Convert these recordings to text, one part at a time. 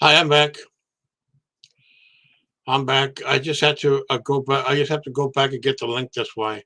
Hi, I'm back. I'm back. I just had to go back. I just have to go back and get the link. That's why.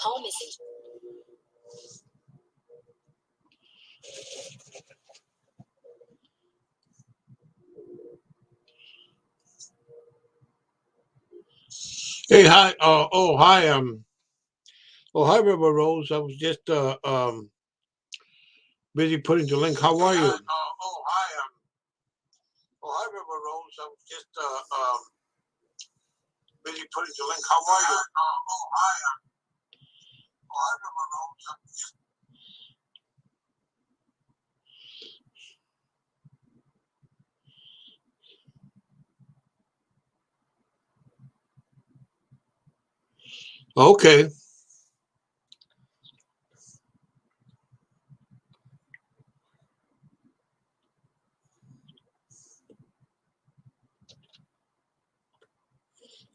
Home message. Hey, hi. Hi. Hi, River Rose. I was just busy putting the link. How are you? Hi. Hi, River Rose. I was just busy putting the link. How are you? Hi. Hi, River Rose. Okay.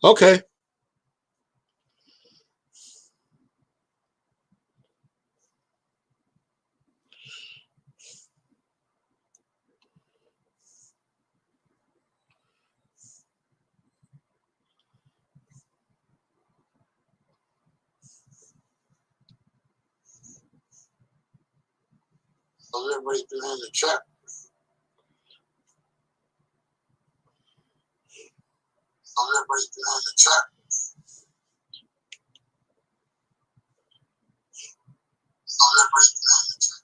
Okay. Everybody's doing in the chat. Everybody's doing in the chat. Everybody's doing in the chat.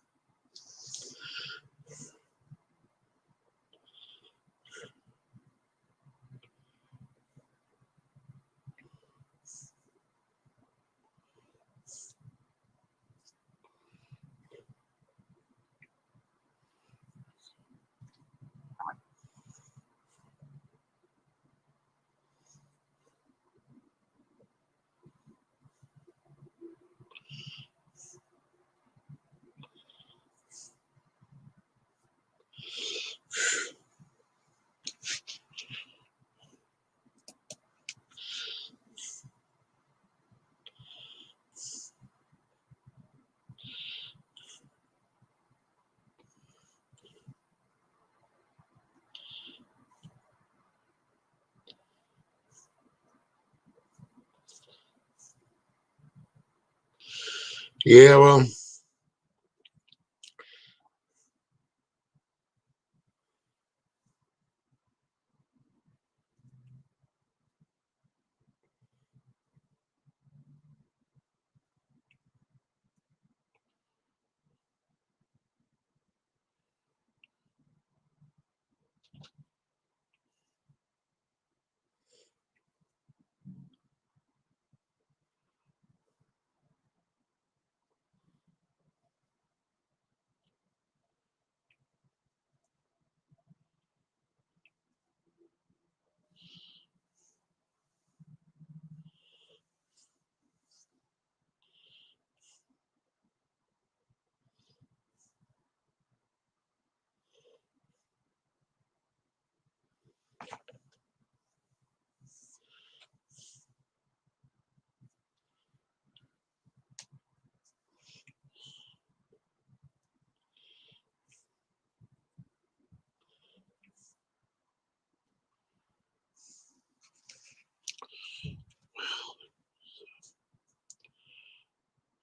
Yeah, well,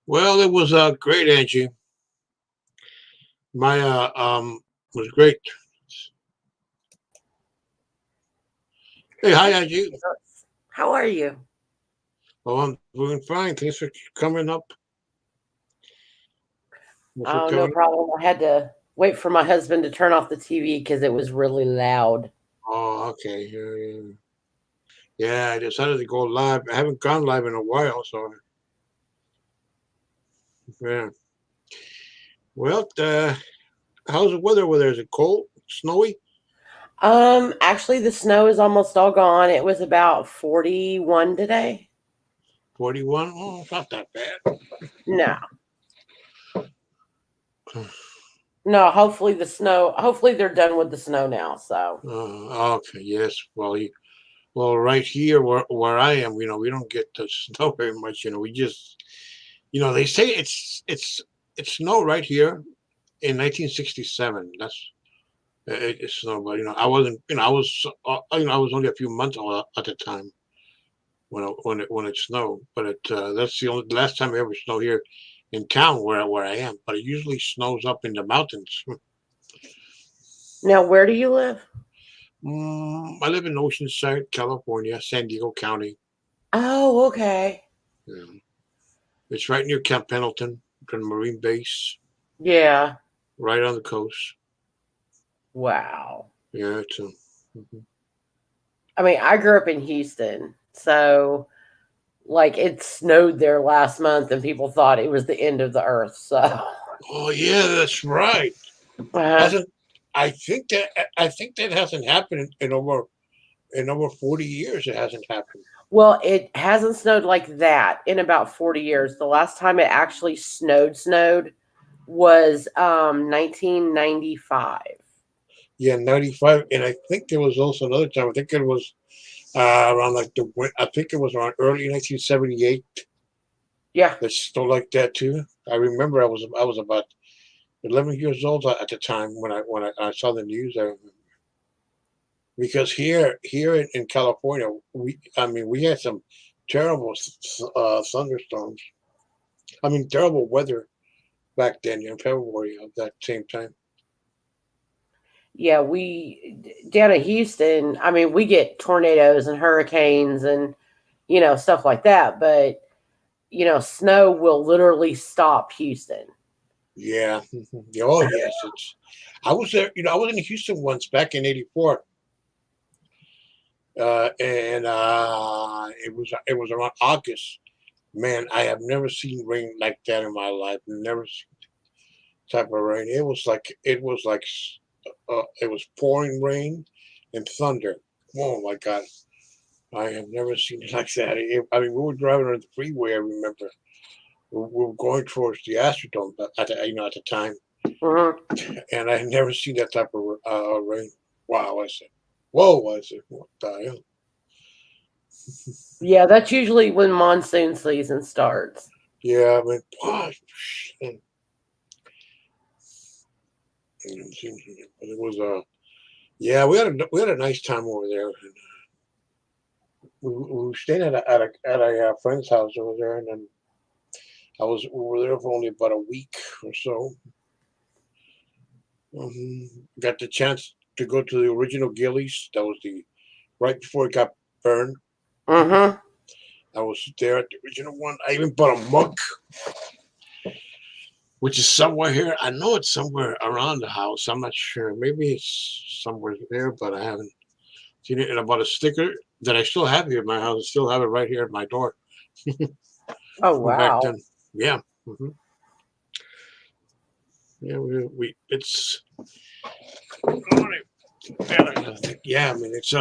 Well, it was great, Angie. My was great. Hey, hi, Angie. How are you? Oh, I'm doing fine. Thanks for coming up. Thanks for Oh, no coming. problem. I had to wait for my husband to turn off the TV because it was really loud. Oh, okay. Yeah, yeah. Yeah, I decided to go live. I haven't gone live in a while, so yeah. Well, how's the weather over there? Is it cold, snowy? Actually, the snow is almost all gone. It was about 41 today. 41? Oh, it's not that bad. No, no. Hopefully they're done with the snow now. So, Okay, yes. Well, right here where I am, we don't get the snow very much. We just, they say it's snow right here in 1967. It snowed, but I wasn't, I was only a few months old at the time when it snowed. But that's the last time it ever snowed here in town where I am. But it usually snows up in the mountains. now where do you live? I live in Oceanside, California, San Diego County. Oh, okay. Yeah. It's right near Camp Pendleton, the Marine Base, Yeah. right on the coast. Wow. Yeah, it's mhm. I mean, I grew up in Houston, so like it snowed there last month, and people thought it was the end of the earth. So, Oh yeah, that's right. uh, Hasn't I think that hasn't happened in over 40 years. It hasn't happened. well, it hasn't snowed like that in about 40 years. The last time it actually snowed was 1995. Yeah, 95, and I think there was also another time. I think it was around like I think it was around early 1978. Yeah. That's still like that too. I remember I was about 11 years old at the time when I saw the news. Because here in California, we had some terrible thunderstorms. I mean, terrible weather back then in February of that same time. Yeah, we down in Houston, I mean, we get tornadoes and hurricanes and stuff like that, but snow will literally stop Houston. Yeah. Oh yes, it's. I was there. I was in Houston once back in '84, and it was around August. Man, I have never seen rain like that in my life. Never seen type of rain. It was pouring rain and thunder. Oh my God. I have never seen it like that. I mean, we were driving on the freeway. I remember we were going towards the Astrodome at the time, Mhm. and I had never seen that type of rain. Wow, I said, whoa, I said, what the hell? Yeah, that's usually when monsoon season starts. Yeah, I mean, gosh, but it was yeah, we had a nice time over there. We stayed at a friend's house over there, and then we were there for only about a week or so. Got the chance to go to the original Gillies. That was the right before it got burned. Mm-hmm. I was there at the original one. I even bought a mug, which is somewhere here. I know it's somewhere around the house. I'm not sure. Maybe it's somewhere there, but I haven't seen it. And I bought a sticker that I still have here at my house. I still have it right here at my door Oh, from back wow. then. Yeah. Yeah, it's yeah. I mean, it's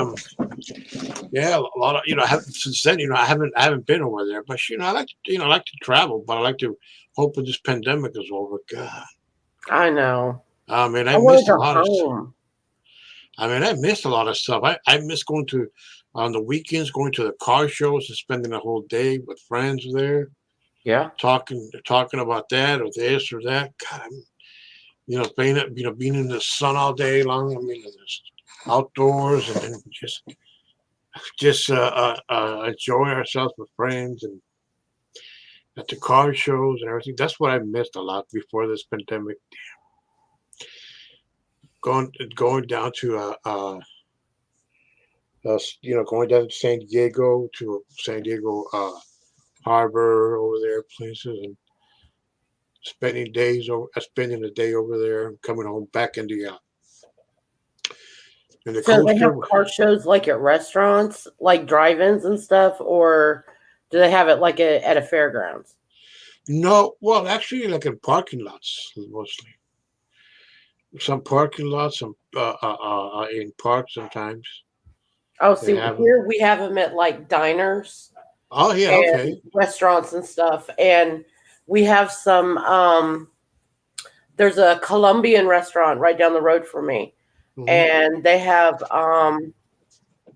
yeah, a lot of I haven't since then. I haven't been over there, but I like to travel, but I like to hope that this pandemic is over. God, I know. I mean, I I want to missed a go lot of. home. I mean, I missed a lot of stuff. I miss going to on the weekends, going to the car shows and spending a whole day with friends there, Yeah. talking about that or this or that. God, being in the sun all day long. I mean, just outdoors and then just enjoy ourselves with friends and at the car shows and everything. That's what I missed a lot before this pandemic. Going down to going down to San Diego Harbor over there, places, and spending the day over there, and coming home back in the So they have coaster. car shows like at restaurants, like drive-ins and stuff, or do they have it like at a fairgrounds? No, well, actually, like in parking lots mostly. Some parking lots, some in parks sometimes Oh, they see, have them. here we have them at like diners Oh yeah, and okay. restaurants and stuff, and we have some. There's a Colombian restaurant right down the road from me, Hmm. and they have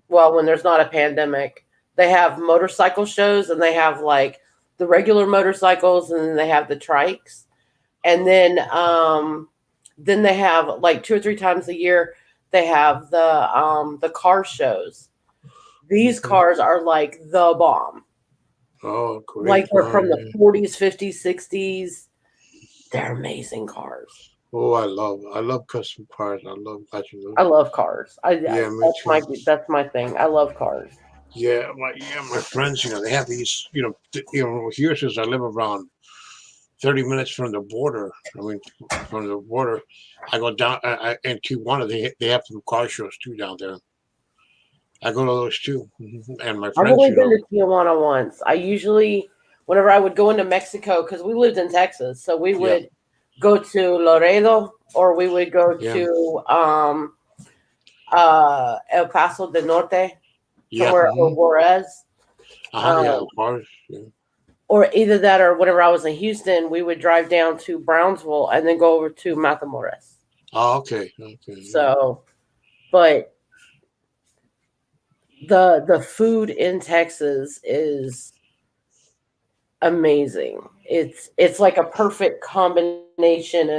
well, when there's not a pandemic, they have motorcycle shows, and they have like the regular motorcycles, and then they have the trikes, and then they have like 2 or 3 times a year they have the car shows. These Hmm. cars are like the bomb. Oh, Like great. they're Oh from the yeah. 40s, 50s, 60s. They're amazing cars. Oh, I love custom cars. I love watching I those. love cars. Yeah, me too. That's my thing. I love cars. My friends, they have these, here since I live around 30 minutes from the border. I mean, from the border, I go down in Tijuana. They have some car shows too down there. I go to those too, and my I've friends, only been to Tijuana once. I usually, whenever I would go into Mexico, because we lived in Texas, so we yeah, would go to Laredo or we would go yeah, to El Paso del Norte, yeah, somewhere, or Juarez. yeah, Um, cars, yeah. or either that or whenever I was in Houston, we would drive down to Brownsville and then go over to Matamoros. Oh, okay, okay, yeah. So, but the food in Texas is amazing. It's like a perfect combination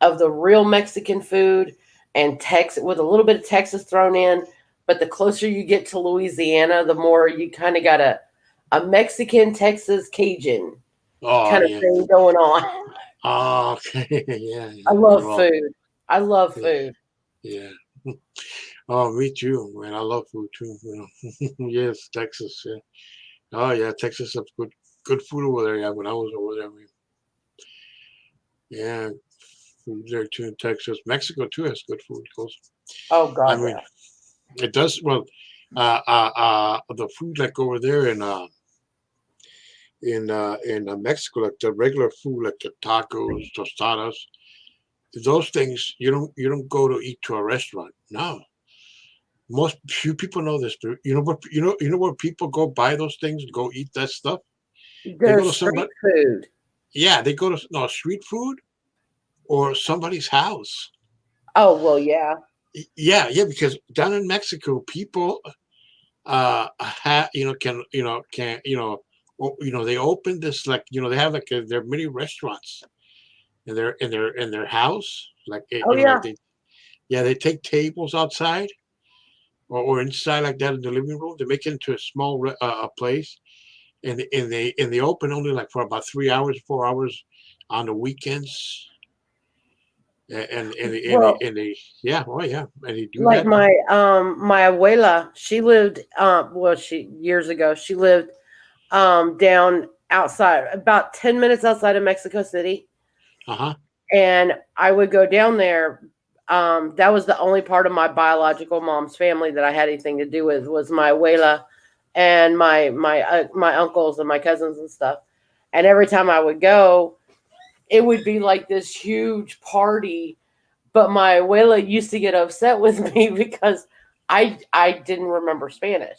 of the real Mexican food and Texas with a little bit of Texas thrown in. But the closer you get to Louisiana, the more you kind of got a Mexican Texas Cajun Oh, kind of yeah. thing going on. Oh, okay, yeah, I yeah. love Well, food. I love yeah, food. yeah. Oh, me too, man. I love food too. Yes, Texas. Yeah. Oh, yeah, Texas has good food over there. Yeah, when I was over there, yeah, food there too in Texas. Mexico too has good food. Also, Oh I God, mean, yeah. it does. Well, the food like over there in Mexico, like the regular food, like the tacos, tostadas, those things you don't go to eat to a restaurant. No, most few people know this. But you know where people go buy those things, go eat that stuff. They They're go to street somebody. food. Yeah, they go to no street food or somebody's house. Oh well, yeah. Yeah, yeah, because down in Mexico, people they open this, like, they have like their mini restaurants in their house, like, Oh yeah. like they take tables outside or inside like that in the living room. They make it into a small place, and they open only like for about 3 hours, 4 hours on the weekends. Well, Yeah, oh yeah, and they do like that. my abuela, she lived well, she years ago, she lived down outside, about 10 minutes outside of Mexico City, Uh-huh. and I would go down there. That was the only part of my biological mom's family that I had anything to do with, was my abuela and my uncles and my cousins and stuff. And every time I would go, it would be like this huge party. But my abuela used to get upset with me because I didn't remember Spanish.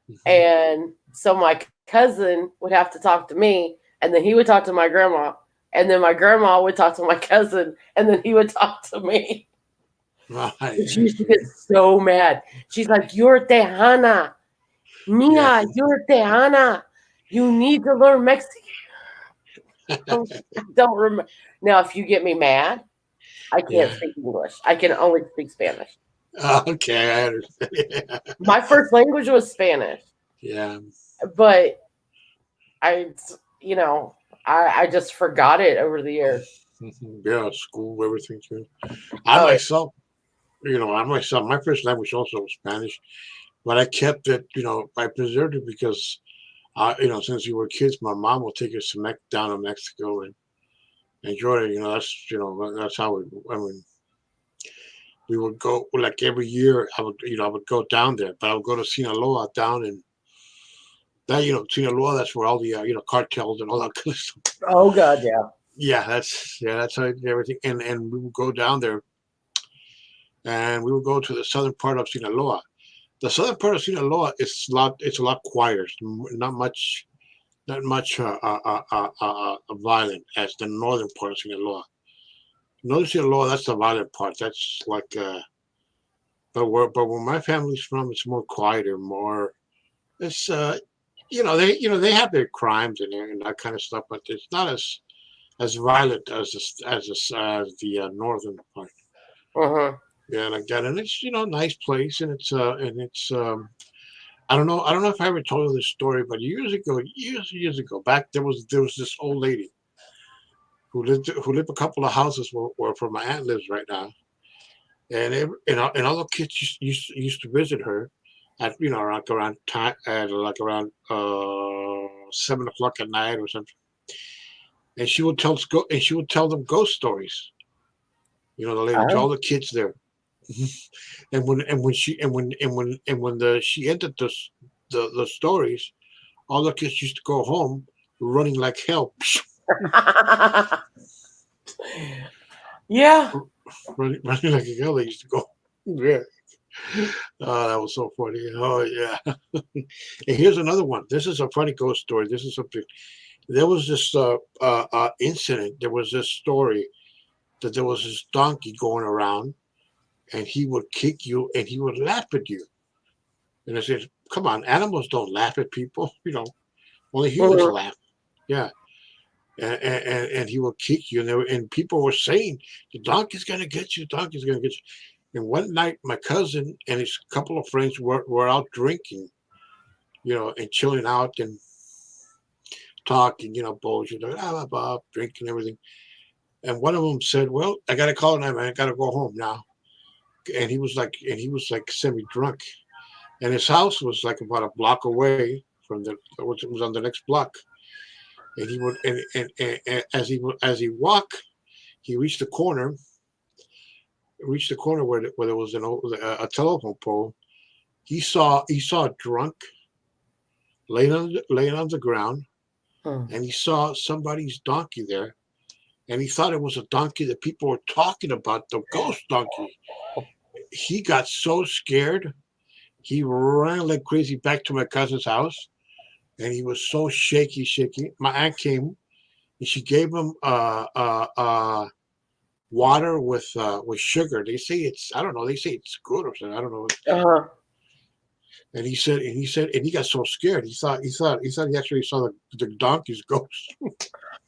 Hmm. And so my cousin would have to talk to me, and then he would talk to my grandma, and then my grandma would talk to my cousin, and then he would talk to me. Right, And she I used to get see. so mad. She's like, "You're Tejana. Yeah. Mia, you're Tejana. You need to learn Mexican." I don't remember. Now, if you get me mad, I can't Yeah. speak English. I can only speak Spanish. Okay, I understand. My first language was Spanish, Yeah. but I you know, I just forgot it over the years. Yeah, school, everything too. I Oh, myself, my first language also was Spanish, but I kept it, I preserved it because, since we were kids, my mom would take us down to Mexico and enjoy it. That's how I mean, we would go like every year. I would go down there, but I would go to Sinaloa down in that, Sinaloa. That's where all the, cartels and all that kind of stuff. oh God, yeah. That's how I did everything. And we would go down there, and we would go to the southern part of Sinaloa. The southern part of Sinaloa is it's a lot quieter. It's not much violent as the northern part of Sinaloa. Northern Sinaloa, that's the violent part. That's like, but where my family's from, it's more quieter, more. It's they have their crimes and that kind of stuff, but it's not as violent as the northern part. Hmm. Yeah, and again, and it's nice place, and it's. I don't know if I ever told you this story, but years ago, back there was this old lady who lived a couple of houses where my aunt lives right now, and all the kids used to visit her at like around time at like around 7 o'clock at night or something, and she would tell them ghost stories. The lady to all the kids there, and when she ended the stories, all the kids used to go home running like hell. Yeah. running like hell. They used to go. Yeah. Oh, that was so funny. Oh yeah. And here's another one. This is a funny ghost story. This is something. There was this incident. There was this story that there was this donkey going around, and he would kick you, and he would laugh at you. And I said, "Come on, animals don't laugh at people. Only humans Mhm. laugh." Yeah. And he will kick you. And people were saying, the donkey's going to get you, the donkey's going to get you. And one night, my cousin and his couple of friends were out drinking, and chilling out and talking, bullshit, blah, blah, blah, drinking everything. And one of them said, "Well, I got to call it, man. I got to go home now." And he was like semi drunk. And his house was like about a block away from it was on the next block. And he would, and as he walked, he reached the corner where there was a telephone pole. He saw a drunk laying on the ground, Hmm. and he saw somebody's donkey there, and he thought it was a donkey that people were talking about, the ghost donkey. He got so scared, he ran like crazy back to my cousin's house, and he was so shaky. My aunt came, and she gave him water with sugar. They say it's, I don't know. They say it's good or something. I don't know. Uh-huh. And he got so scared. He actually saw the donkey's ghost.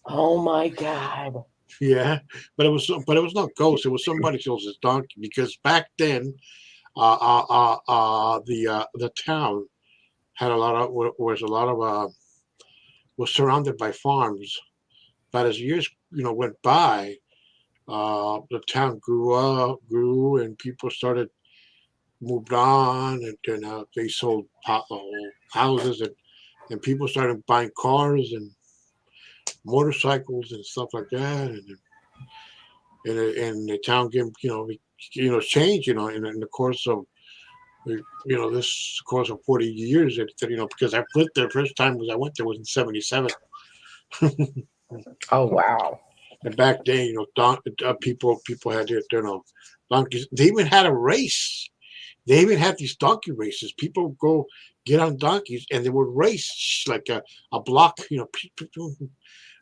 Oh my God. Yeah, but it was not ghost. It was somebody else's donkey, because back then, the town had a lot of was a lot of was surrounded by farms. But as years went by, the town grew, and people started moved on, and then they sold houses, and people started buying cars and motorcycles and stuff like that, and the town game, changed, in the course of this course of 40 years. Because I went there, first time was I went there was in 77. Oh wow. And back then, people had their, donkeys. They even had a race. They even had these donkey races. People would go get on donkeys, and they would race like a block,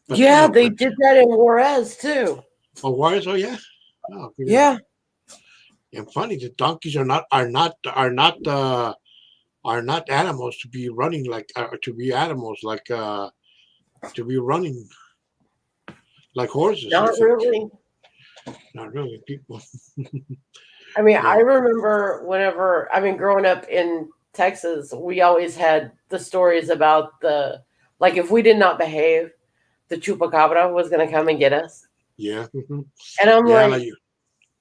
but Yeah, they did that in Juarez too. wires. Oh yeah. Oh, yeah. Yeah. And funny, the donkeys are not animals to be running like to be animals like to be running like horses. I Not think really. not really people. I mean, I Yeah. remember growing up in Texas, we always had the stories about like if we did not behave, the chupacabra was gonna come and get us. Yeah. And I'm Yeah. like,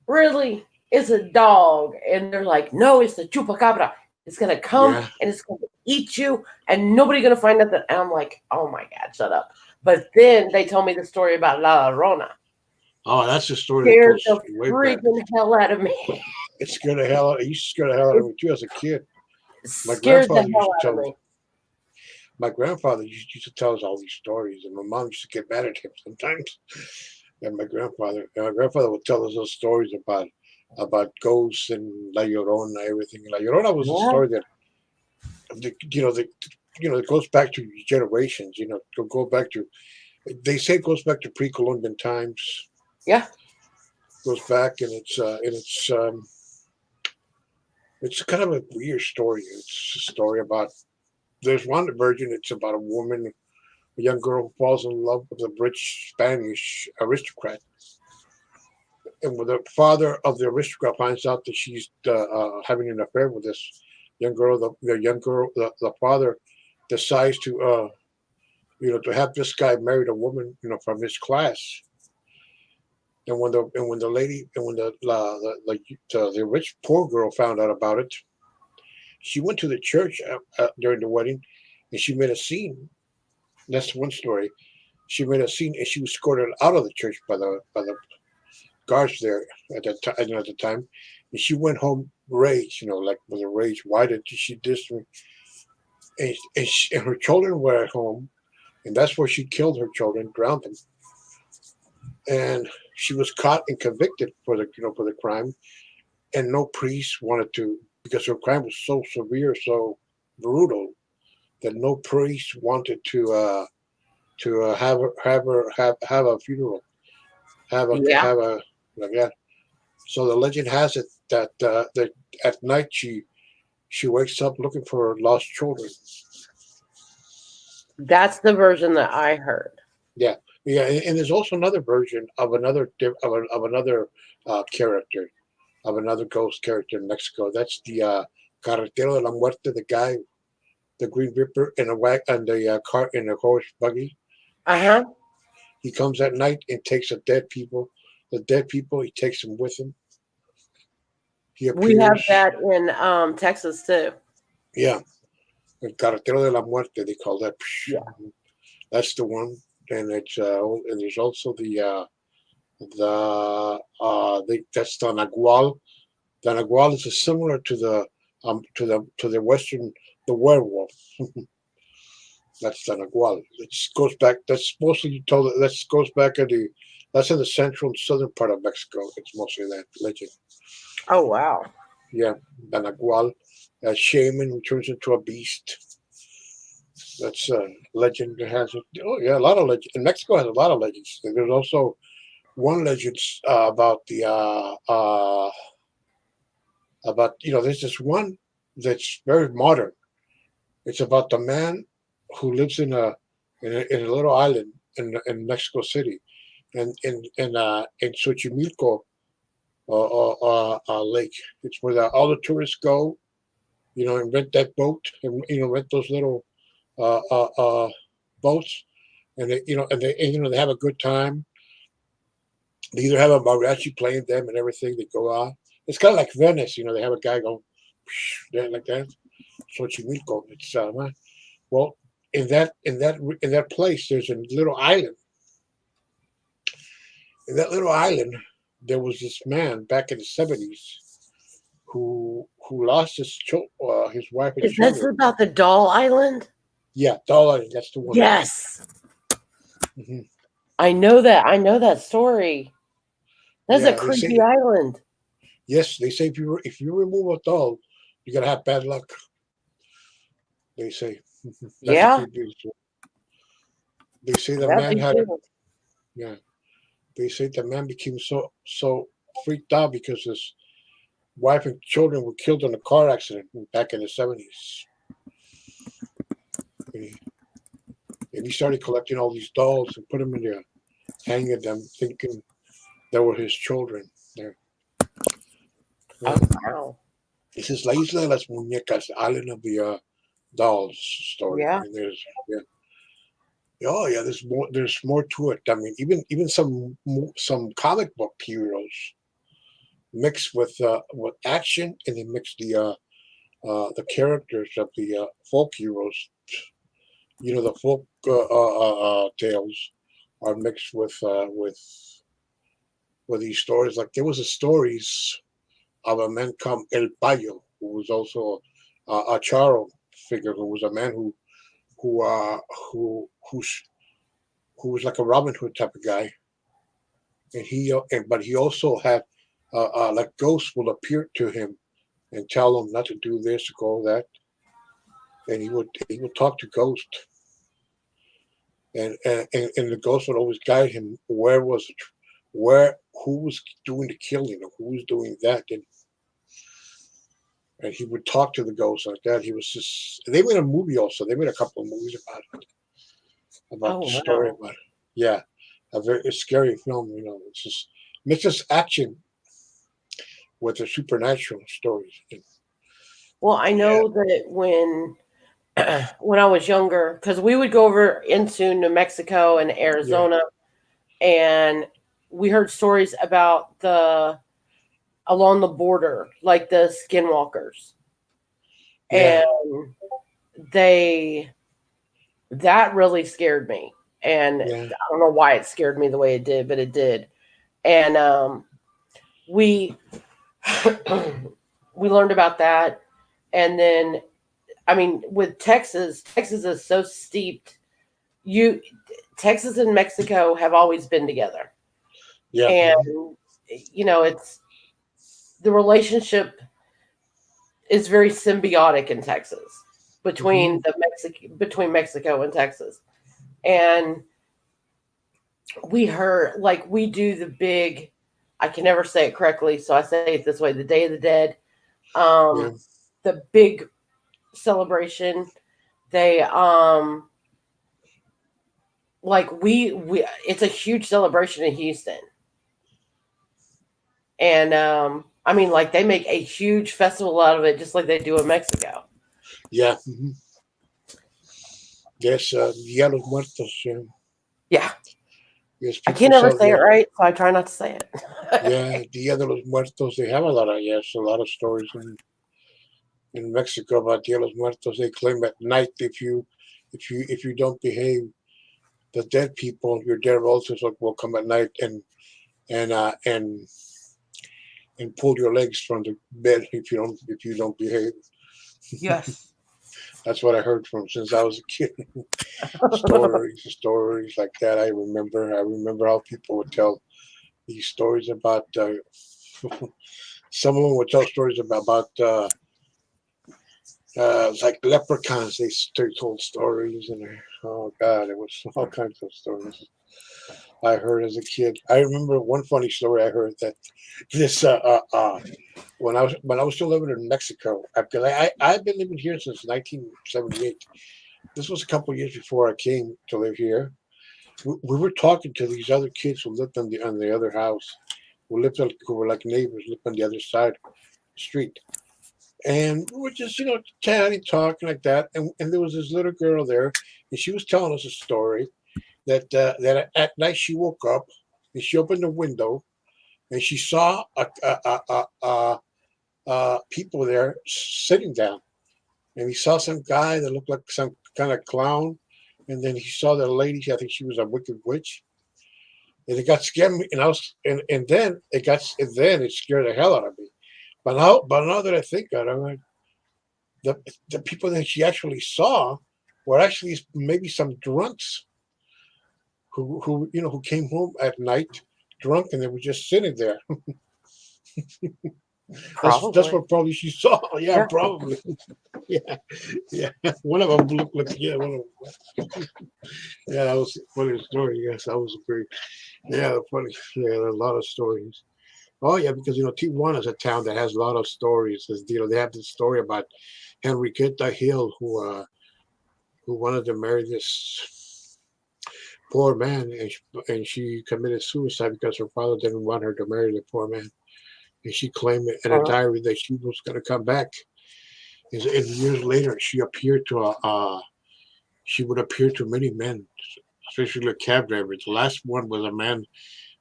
really? It's a dog. And they're like, no, it's the chupacabra. It's gonna come Yeah. and it's gonna eat you, and nobody gonna find nothing. And I'm like, oh my God, shut up. But then they told me the story about La Llorona. Oh, that's the story that Scared goes the way back. freaking hell out of me. It scared the hell out. It used to scare the hell out of me too as a kid. My Scared the grandfather used hell to out tell of us. me. My grandfather used to tell us all these stories, and my mom used to get mad at him sometimes. And my grandfather would tell us those stories about ghosts and La Llorona, everything. La Llorona was a Yeah. story that, it goes back to generations. Go back to. They say it goes back to pre-Columbian times. Yeah. Goes back, and it's kind of a weird story. It's a story about. There's one version. It's about a woman, a young girl who falls in love with a rich Spanish aristocrat, and when the father of the aristocrat finds out that she's having an affair with this young girl, the father decides to have this guy marry a woman, from his class. And when the lady and when the rich poor girl found out about it, she went to the church during the wedding, and she made a scene. That's one story. She made a scene, and she was escorted out of the church by the guards there at the time, and she went home rage, like with a rage. Why did she diss me? And her children were at home, and that's where she killed her children, drowned them, and she was caught and convicted for the crime, and no priest wanted to, because her crime was so severe, so brutal, that no priest wanted to have a funeral, Yeah. have a like that. So the legend has it that at night she wakes up looking for her lost children. That's the version that I heard. Yeah, yeah, and there's also another version of another character, of another ghost character in Mexico. That's the Carretero de la Muerte, the guy, the Green Reaper in a wag and the cart in a horse buggy. Uh-huh. He comes at night and takes the dead people. He takes them with him. He We have appears. that in Texas too. Yeah, el Carretero de la Muerte, they call that. Yeah. That's the one, and and there's also that's the Nagual. The Nagual is similar to the Western, the werewolf. That's the Nagual. It goes back. That's mostly told. That goes back that's in the central and southern part of Mexico. It's mostly that legend. Oh wow. Yeah, the Nagual, a shaman who turns into a beast. That's a legend that has. Oh yeah, a lot of legends. And Mexico has a lot of legends. There's also one legend about there's this one that's very modern. It's about the man who lives in a little island in Mexico City, and in Xochimilco lake. It's where all the tourists go, and rent that boat, and rent those little uh, uh, uh, boats, and they have a good time. They either have a mariachi playing them and everything. They go out. It's kind of like Venice, they have a guy going like that. Xochimilco. It's well, in that place, there's a little island. In that little island, there was this man back in the '70s who lost his wife and Is this children. about the Doll Island? Yeah, Doll Island. That's the one. Yes. Hmm. I know that. I know that story. That's a Yeah, they creepy say island. yes. They say if you remove a doll, you're gonna have bad luck. They say that's the Yeah, creepiest one. They say the that'd man be had a cool. yeah. They say the man became so freaked out because his wife and children were killed in a car accident back in the '70s. And he started collecting all these dolls and put them in there, hanging them, thinking they were his children. There, Oh yeah. wow. This is La Isla de las Muñecas, the island of the dolls story. Yeah. And there's yeah. Oh yeah, there's more. There's more to it. I mean, even some comic book heroes mixed with action, and they mix the characters of the folk heroes. You know, the folk tales are mixed with these stories. Like there was a stories of a man called El Payo, who was also a Charo figure, who was a man who uh, who who's who was like a Robin Hood type of guy, and but he also had like ghosts will appear to him and tell him not to do this, go that, and he would talk to ghosts, and the ghost would always guide him where who was doing the killing or who was doing that, and he would talk to the ghost like that. He was just. They made a movie also. They made a couple of movies about Oh the story wow. about it. Yeah, a very scary film. You know, it's just mixes action with the supernatural stories. Well, I Yeah, know that when I was younger, because we would go over into New Mexico and yeah, Arizona, and we heard stories about the along the border, like the skinwalkers, yeah, and they that really scared me. And yeah, I don't know why it scared me the way it did, but it did. And we we learned about that, and then I mean, with Texas, Texas is so steeped. You Texas and Mexico have always been together, yeah, and it's the relationship is very symbiotic in Texas hmm, between Mexico and Texas. And we heard like we do the big I can never say it correctly, so I say it this way, the Day of the Dead. yeah, The big celebration. They like we it's a huge celebration in Houston. And I mean like they make a huge festival out of it just like they do in Mexico. yeah. Hmm. Yes, Dia los Muertos. Yeah. Yeah. Yes, I can't people ever sell. say it Yeah, right, so I try not to say yeah. it. Dia de los Muertos. They have a lot of a lot of stories in Mexico about Dia de los Muertos. They claim at night if you don't behave, the dead people, your dead relatives will come at night and uh, and and pull your legs from the bed if you don't behave. Yes. That's what I heard from since I was a kid. Stories like that. I remember how people would tell these stories about. Some of them would tell stories about like leprechauns. They told stories, and oh god, it was all kinds of stories I heard as a kid. I remember one funny story I heard that this when I was still living in Mexico, because I've been living here since 1978. This was a couple of years before I came to live here. We were talking to these other kids who lived on the other house, who were like neighbors, lived on the other side of the street, and we were just chatting, talking like that, and there was this little girl there, and she was telling us a story that at night she woke up and she opened the window and she saw people there sitting down, and he saw some guy that looked like some kind of clown, and then he saw the lady. I think she was a wicked witch, and it got scared me. And I was, and then it scared the hell out of me. But now that I think of it, I'm like, the people that she actually saw were actually maybe some drunks who came home at night drunk, and they were just sitting there. That's Probably. what probably she saw. Yeah, Yeah. probably. Yeah, yeah. One of them looked like, yeah, one of them. Yeah, that was a funny story. Yes, that was a great. Yeah, funny. Yeah, a lot of stories. Oh yeah, because Tijuana is a town that has a lot of stories. They have this story about Henriqueta Hill who wanted to marry this poor man, and she committed suicide because her father didn't want her to marry the poor man, and she claimed in a Uh, diary that she was going to come back. And years later, she would appear to many men, especially a cab driver. The last one was a man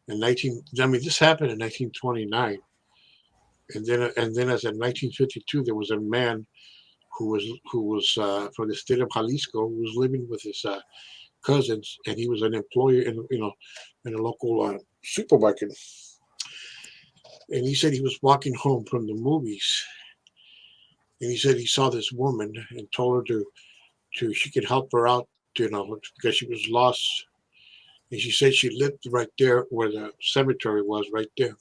in 19. I mean, this happened in 1929, and then as in 1952, there was a man who was from the state of Jalisco who was living with his cousins, and he was an employee in a local supermarket. And he said he was walking home from the movies, and he said he saw this woman and told her to she could help her out, because she was lost. And she said she lived right there where the cemetery was, right there.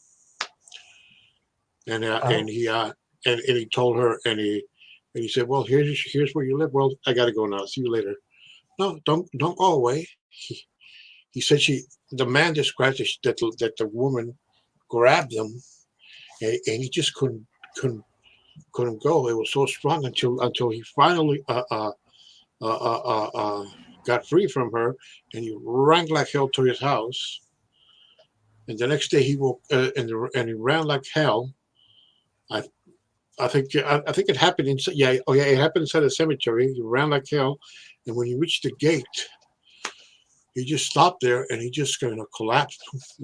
And Oh, and he told her, and he said, well, here's where you live. Well, I gotta go now. See you later. No, don't go away. He said the man described that the woman grabbed him, and he just couldn't couldn't go. It was so strong until he finally got free from her, and he ran like hell to his house. And the next day he woke and he ran like hell. I I think it happened in yeah, oh yeah, it happened inside a cemetery. He ran like hell, and when he reached the gate, he just stopped there and he just kind of collapsed.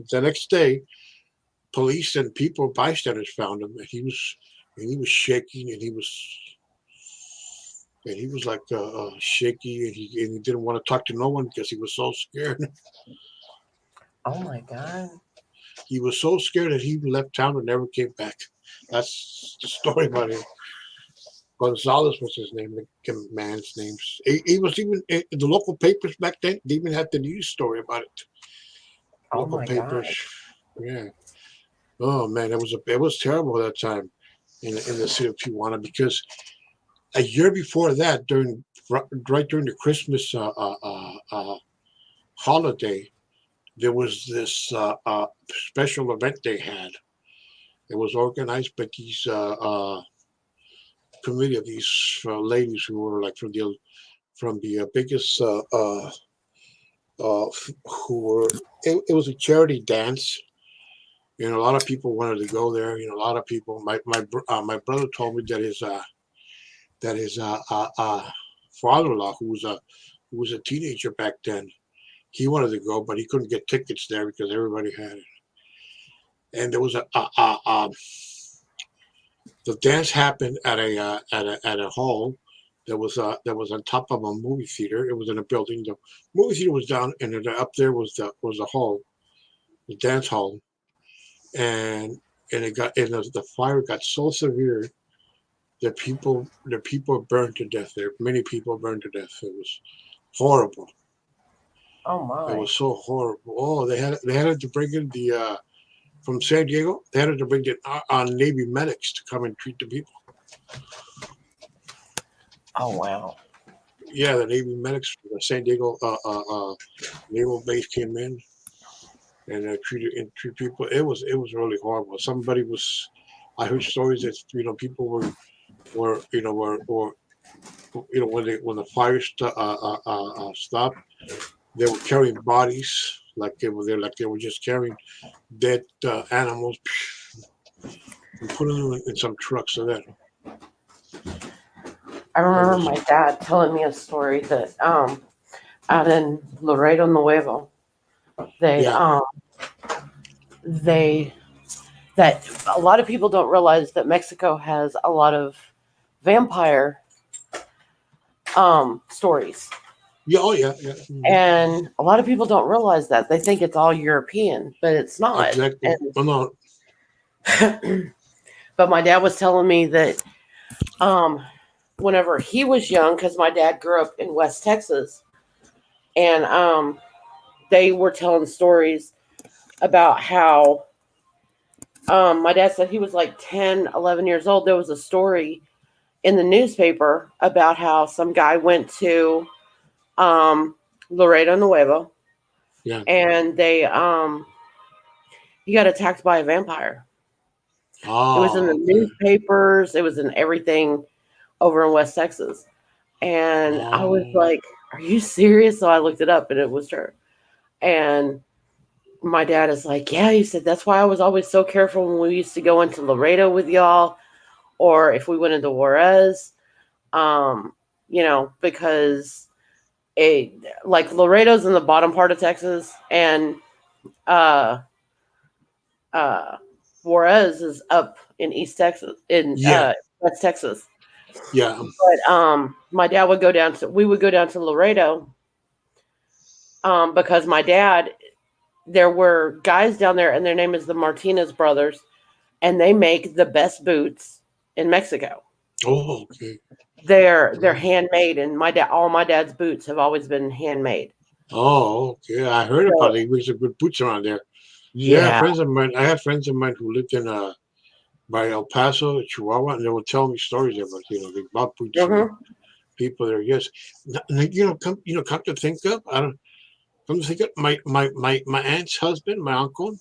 The next day, police and people bystanders found him, and he was shaking, and he was like shaky, and he didn't want to talk to no one because he was so scared. oh my God. He was so scared that he left town and never came back. That's the story about him. Gonzalez was his name, the man's name. He was even in the local papers back then. They even had the news story about it. Oh Local my papers, God. yeah. Oh man, it was terrible that time in the city of Tijuana, because a year before that, right during the Christmas holiday, there was this special event they had. It was organized by these committee of these ladies who were like from the biggest who were. It was a charity dance. A lot of people wanted to go there. A lot of people. My brother told me that his father-in-law, who was a teenager back then, he wanted to go, but he couldn't get tickets there because everybody had it. And there was the dance happened at a hall that was on top of a movie theater. It was in a building. The movie theater was down, and then up there was the hall, the dance hall, and the fire got so severe that the people burned to death there. Many people burned to death. It was horrible. Oh It my. was so horrible. Oh, they had to bring in the from San Diego. They had to bring in Navy medics to come and treat the people. Oh wow. Yeah, the Navy medics from the San Diego naval base came in and treat people. It was really horrible. I heard stories that people were when the fire stopped, they were carrying bodies like they were just carrying dead animals and putting them in some trucks. So I that remember was my dad telling me a story that out in Laredo Nuevo, they yeah. they that a lot of people don't realize that Mexico has a lot of vampire stories. Yeah, oh yeah, yeah. And a lot of people don't realize that. They think it's all European, but it's not. Exactly. And Oh no, but my dad was telling me that whenever he was young, because my dad grew up in West Texas, and they were telling stories about how my dad said he was like 10, 11 years old. There was a story in the newspaper about how some guy went to um, Laredo Nuevo, yeah. and he got attacked by a vampire. It was in the Oh, okay. newspapers. It was in everything over in West Texas. And I was Oh, like, "Are you serious?" So I looked it up, and it was her. And my dad is like, "Yeah." He said, "That's why I was always so careful when we used to go into Laredo with y'all, or if we went into Juarez, um, because." like Laredo's in the bottom part of Texas, and uh uh Juarez is up in East Texas, in Yeah, West Texas. yeah. But my dad would go down to we would go down to Laredo, because my dad, there were guys down there, and their name is the Martinez brothers, and they make the best boots in Mexico. Oh, okay. They're Mm. handmade, and all my dad's boots have always been handmade. Oh, okay. I heard about So it. There's some good boots around there. See, I had yeah. friends of mine. I had friends of mine who lived in by El Paso, Chihuahua, and they would tell me stories about they bought boots from Hmm. people there. Yes, come to think of, I don't come to think of my aunt's husband, my uncle,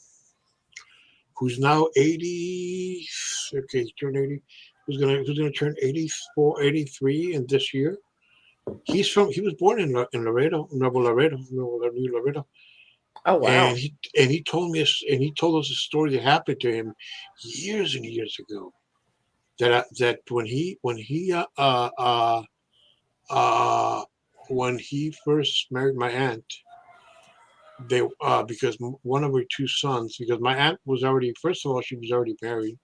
who's now 80. Okay, he turned 80. Who's gonna turn 84, 83 in this year. He was born in Laredo, New Laredo, Oh wow. and he told us a story that happened to him years and years ago. That uh, when he first married my aunt, they because one of her two sons, because my aunt was already, first of all, she was already married.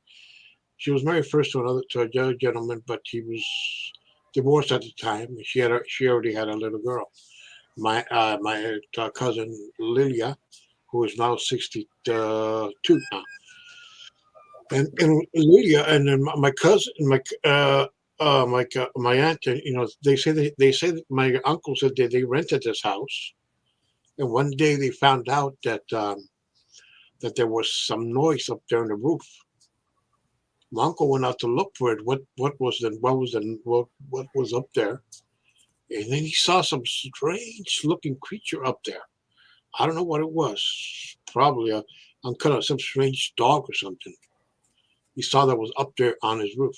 She was married first to a other gentleman, but he was divorced at the time. She already had a little girl. My cousin Lilia, who is now 62 now, and Lydia, and then my cousin, my aunt, and they say that my uncle said that they rented this house, and one day they found out that there was some noise up there on the roof. My uncle went out to look for it. What was up there? And then he saw some strange looking creature up there. I don't know what it was. Probably some strange dog or something. He saw that was up there on his roof.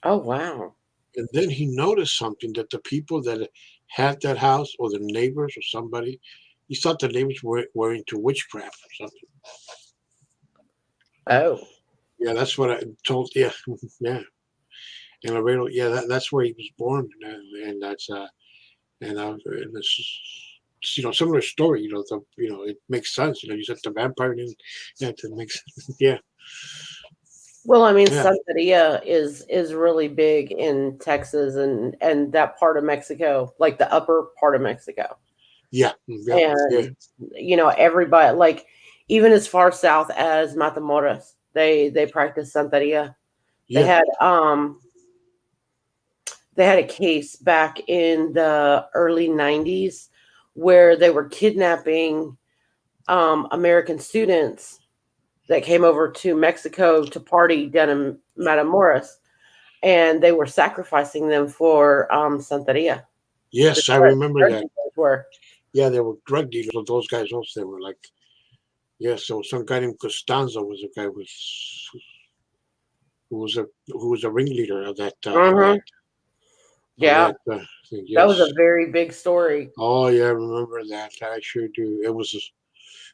Oh wow. And then he noticed something, that the people that had that house, or the neighbors or somebody, he thought the neighbors were into witchcraft or something. Oh. Yeah, that's what I told. Yeah, yeah. In Laredo, yeah, that's where he was born, and that's and it's, similar story. It makes sense. You said the vampire, and yeah, it makes yeah, Well, I mean, yeah, Santeria is really big in Texas and that part of Mexico, like the upper part of Mexico. yeah, yeah, yeah, And everybody, like, even as far south as Matamoros, they practice Santeria. They yeah, had they had a case back in the early 90s where they were kidnapping American students that came over to Mexico to party down in Matamoros, and they were sacrificing them for Santeria. The yes, I remember drug that. dealers were. Yeah, they were drug dealers. Those guys also, they were like, yeah. So some guy named Costanza was a guy who was a ringleader of Hmm. Yeah, that thing. that was a Yes. very big story. Oh yeah, I remember that. I sure do. It was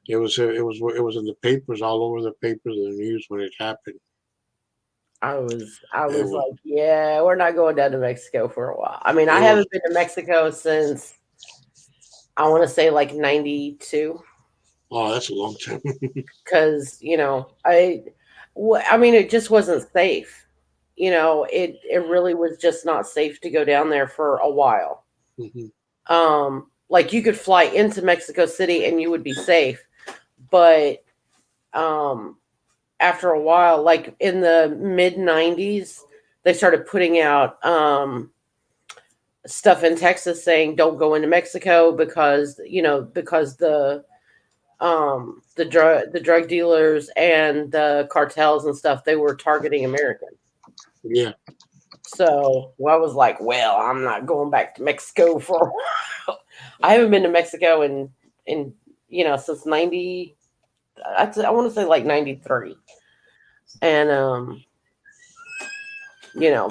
in the papers, all over the papers and the news when it happened. I It was was. like, yeah, we're not going down to Mexico for a while. I mean, I It was. haven't been to Mexico since I want to say like 92, Oh, that's a long time. because I mean, it just wasn't safe. It really was just not safe to go down there for a while. Mhm. Like, you could fly into Mexico City and you would be safe, but um after a while, like in the mid 90s, they started putting out stuff in Texas saying don't go into Mexico because the drug dealers and the cartels and stuff, they were targeting Americans. Yeah. So, well, I was like, well, I'm not going back to Mexico for a while. I haven't been to Mexico in since 90. I want to say like 93. And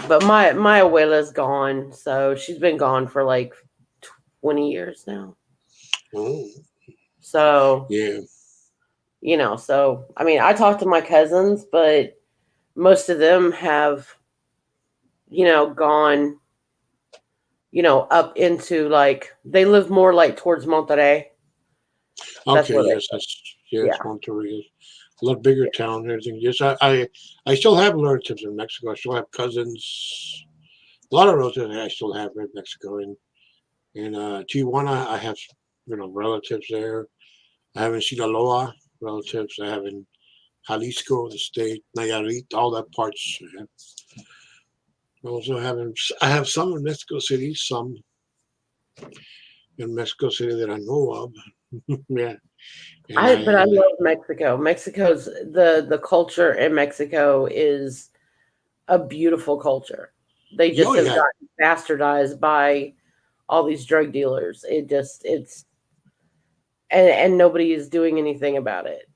but my abuela's gone, so she's been gone for like 20 years now. Oh, So, yeah. so I mean, I talk to my cousins, but most of them have, gone up into like they live more like towards Monterrey. That's Okay, where they yes, that's yes, yeah. Monterrey is a lot bigger town and everything. Yes, I still have relatives in Mexico. I still have cousins. A lot of relatives I still have in Mexico. In Tijuana, I have relatives there. I have in Sinaloa relatives. I have in Jalisco, the state, Nayarit, all that parts. I also have I have some in Mexico City, some in Mexico City that I know of. Yeah, and But I I love Mexico. Mexico's the culture in Mexico is a beautiful culture. They oh just have yeah, gotten bastardized by all these drug dealers. It's and nobody is doing anything about it.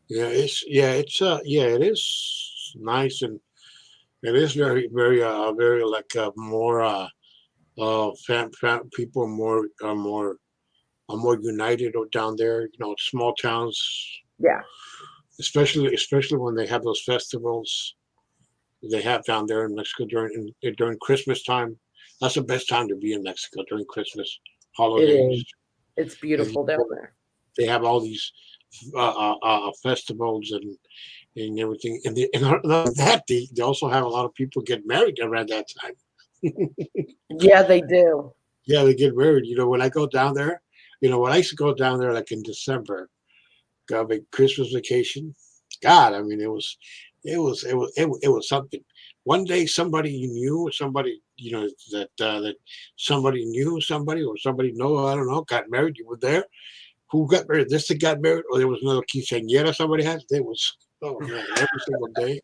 yeah, it is nice and it is very like more people are more united down there. Small towns, Yeah. especially when they have those festivals they have down there in Mexico during Christmas time. That's the best time to be in Mexico during Christmas It holidays. is. It's And beautiful down there. they have all these festivals and everything. And not only that, they also have a lot of people get married around that time. Yeah, they do. Yeah, they get married. When I go down there, when I used to go down there like in December, got a Christmas vacation. God, I mean, it was something. One day, somebody you knew, somebody that somebody knew somebody or somebody know, I don't know, got married. You were there. Who got married? This that got married, or there was another quinceañera somebody had. There was oh man, every single day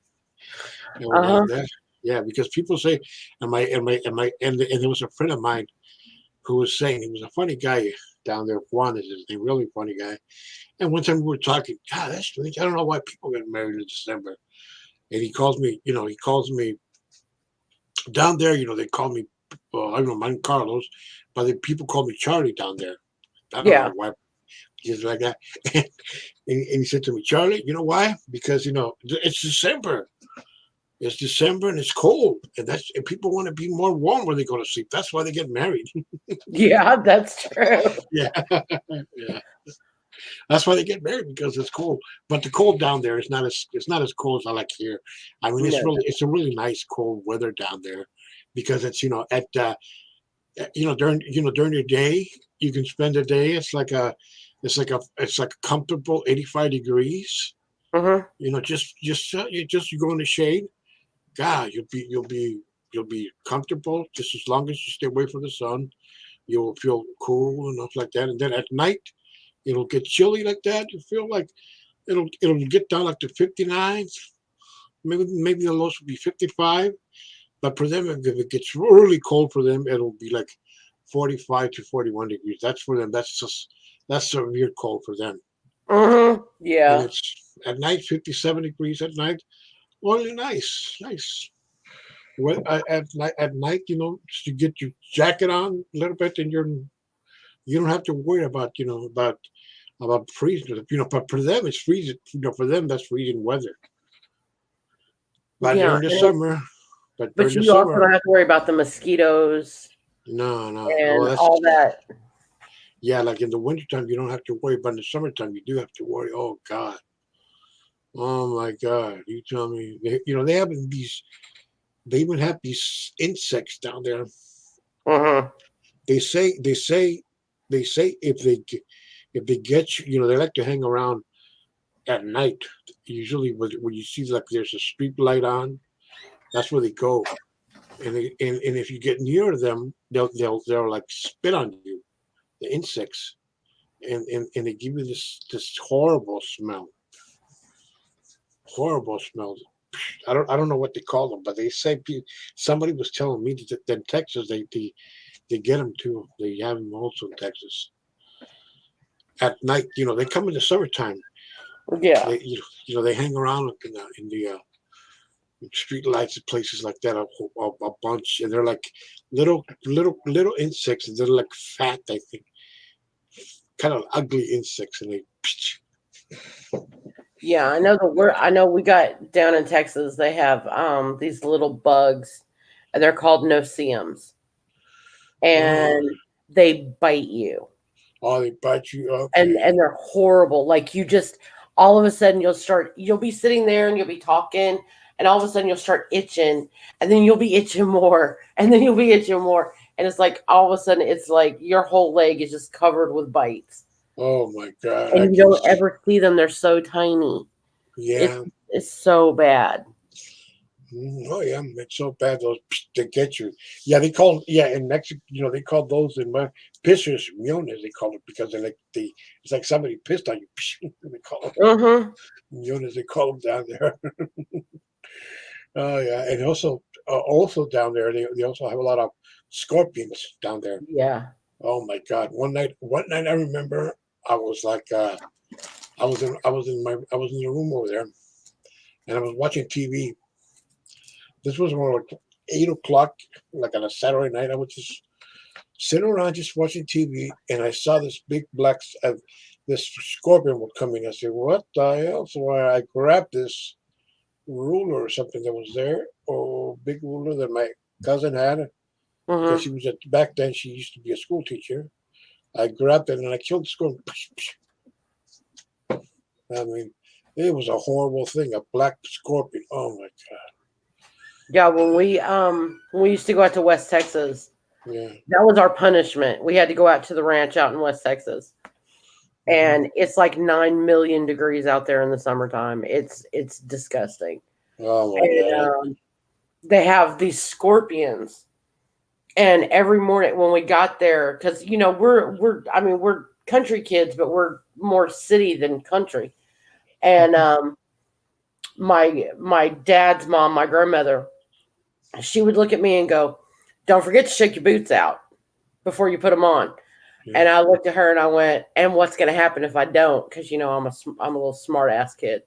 it was like Uh-huh. that. Yeah, because people say, and there was a friend of mine who was saying he was a funny guy down there. Juan is his name, really funny guy. And one time we were talking, God, that's strange. I don't know why people get married in December. And he calls me, he calls me down there. They call me, I don't know, mine Carlos, but the people call me Charlie down there. I don't Yeah. know why, just like that. And he said to me, Charlie, you know why? Because it's December. It's December and it's cold, and people want to be more warm when they go to sleep. That's why they get married. Yeah, that's true. Yeah, yeah. That's why they get married because it's cold. But the cold down there is not as it's not as cold as I like here. I mean, No. it's a really nice cold weather down there because it's at during the day you can spend a day. It's like a comfortable 85 degrees. Hmm. You go in the shade. God, you'll be comfortable just as long as you stay away from the sun. You'll feel cool enough like that. And then at night, it'll get chilly like that. You feel like it'll get down like to 59. Maybe the lowest will be 55. But for them, if it gets really cold for them, it'll be like 45 to 41 degrees. That's for them. That's severe cold for them. Hmm. And Yeah. it's at night 57 degrees at night. Only nice, nice. At night, just to get your jacket on a little bit, and you don't have to worry about freezing. But for them, it's freezing. For them, that's freezing weather. But Yeah. during the summer, but But during the you also summer, don't have to worry about the mosquitoes no, no. Well, and that's all that. yeah. Like in the wintertime, you don't have to worry, but in the summertime, you do have to worry. Oh God, oh my God. You tell me, they have these. They even have these insects down there. Hmm. They say if they get you, they like to hang around at night. Usually, when you see like there's a street light on, that's where they go. And if you get near them, they'll like spit on you, the insects, and they give you this horrible smell. I don't know what they call them, but they say somebody was telling me that in Texas they get them too. They have them also in Texas at night. They come in the summertime. Yeah. They hang around in the street lights and places like that a bunch, and they're like little insects, and they're like fat. I think kind of ugly insects, and they. Yeah, I know we got down in Texas they have these little bugs and they're called no-see-ums. and they bite you. Oh, they bite you up. And they're horrible. Like you just all of a sudden you'll be sitting there and you'll be talking and all of a sudden you'll start itching and then you'll be itching more and then you'll be itching more and it's like all of a sudden it's like your whole leg is just covered with bites Oh my God! and you don't ever see them. They're so tiny. Yeah. It's so bad. Oh yeah, it's so bad. Those they get you. Yeah, they call in Mexico. They call those in my pissers miones. They call it because they're like it's like somebody pissed on you. They call them Mm-hmm. miones. They call them down there. Oh yeah, and also down there they also have a lot of scorpions down there. Yeah. Oh my God! One night I remember I was like I was in the room over there and I was watching TV. This was more like 8 o'clock, like on a Saturday night. I was just sitting around just watching TV, and I saw this big this scorpion was coming. I said, "What the hell?" So I grabbed this ruler or something that was there, or big ruler that my cousin had, because Mm-hmm. she was back then. She used to be a school teacher. I grabbed it and I killed the scorpion. I mean, it was a horrible thing, a black scorpion. Oh my God! Yeah, when we used to go out to West Texas, Yeah. that was our punishment. We had to go out to the ranch out in West Texas. And it's like 9 million degrees out there in the summertime. It's disgusting. Oh my And God! they have these scorpions. And every morning when we got there, because we're country kids, but we're more city than country. And my dad's mom, my grandmother, she would look at me and go, "Don't forget to shake your boots out before you put them on." Yeah. And I looked at her and I went, "And what's going to happen if I don't?" Because I'm a little smart ass kid.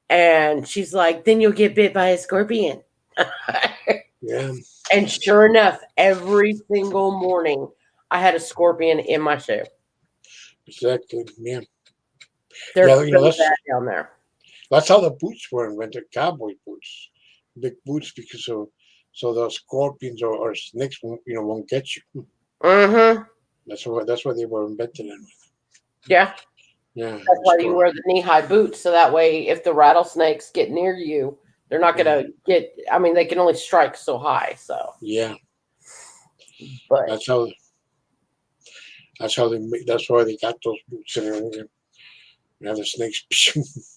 And she's like, "Then you'll get bit by a scorpion." Yeah. And sure enough, every single morning I had a scorpion in my shoe. Exactly. Yeah. They're Yeah. so bad down there. That's how the boots were invented, cowboy boots, big boots, because so those scorpions or snakes won't get you. Mm-hmm. That's why they were invented. Yeah. Yeah, That's why you wear the knee-high boots, so that way if the rattlesnakes get near you, they're not gonna get. I mean, they can only strike so high. So, yeah. but That's how they make. That's why they got those boots in there. Now the snakes.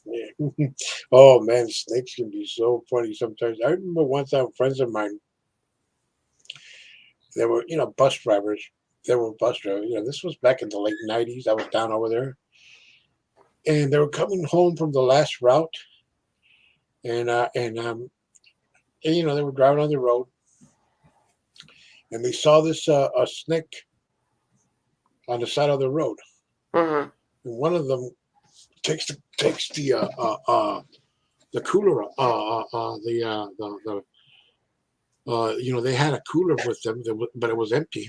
Yeah. Oh man, snakes can be so funny sometimes. I remember one time friends of mine, they were bus drivers. They were bus drivers. This was back in the late '90s. I was down over there, and they were coming home from the last route, and they were driving on the road, and they saw this a snake on the side of the road, mhm. and one of them takes the cooler they had a cooler with them, but it was empty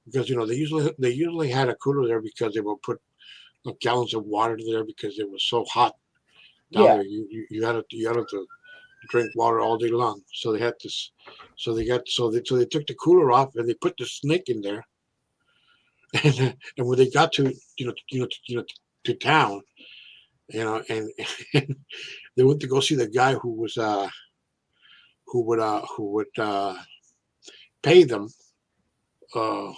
because they usually had a cooler there because they would put gallons of water there because it was so hot down Yeah. there. You had to drink water all day long. So they had this. So they took the cooler off and they put the snake in there. And when they got to town, and they went to go see the guy who would pay them, uh,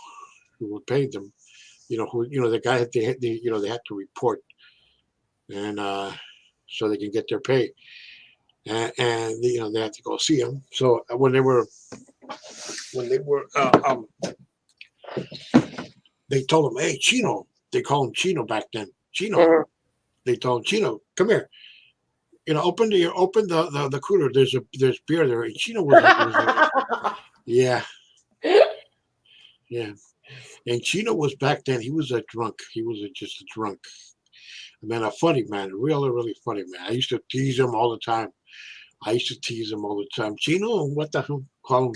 who would pay them, the guy that they had to report, and so they can get their pay, and they had to go see him. So when they were they told him, "Hey, Chino," they called him Chino back then. Chino, Mhm. they told him, "Chino, come here. Open the cooler. There's beer there." And Chino yeah, yeah. And Chino was back then. He was a drunk. He was just a drunk man, a funny man, a really funny man. I used to tease him all the time. Chino, what the hell? Call him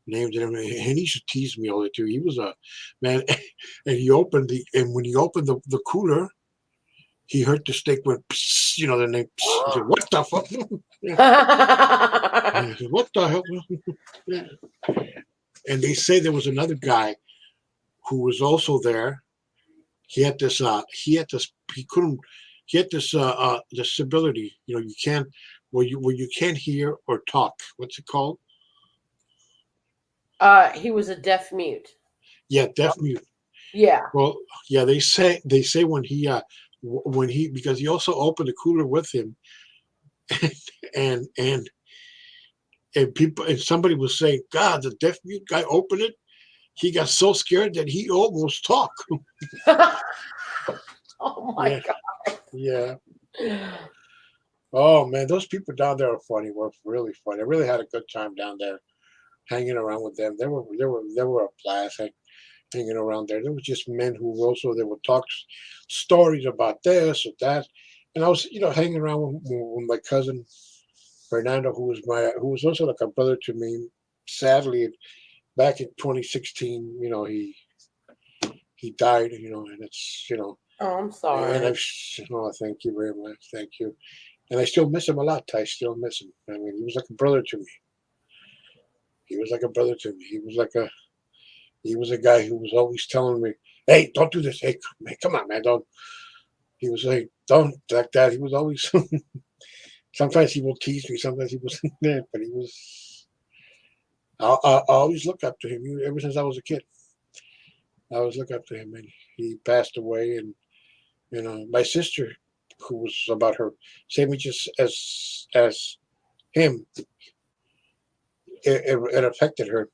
names and everything. And he used to tease me all the time. He was a man, and when he opened the cooler, he heard the snake went, psst, the name. Psst. He said, "What the fuck?" Yeah. He said, "What the hell?" Yeah. and they say there was another guy who was also there. He had this. He couldn't. He had this disability. You know, you can't where you can't hear or talk. What's it called? He was a deaf mute. Yeah, deaf mute. Yeah. Well, yeah, they say when he because he also opened the cooler with him, and and people and somebody was saying, God, the deaf mute guy opened it. He got so scared that he almost talked. Oh my Yeah, yeah. God. Oh man, those people down there are funny. Were really funny. I really had a good time down there, hanging around with them. They were a blast. Hanging around there. There were just men who also they would talk stories about this or that, and I was hanging around with my cousin Fernando, who was also like a brother to me. Sadly, back in 2016, he died. And it's Oh, I'm and sorry. thank you very much, thank you, and I still miss him a lot. I still miss him. I mean, he was like a brother to me. He was like a brother to me. He was a guy who was always telling me, "Hey, don't do this. Hey, man, come on, man, don't." He was like, "Don't like that." He was always. Sometimes he will tease me. Sometimes he was there, but he was. I always look up to him. Ever since I was a kid, I always look up to him, and he passed away. And my sister, who was about her same age as him, it affected her.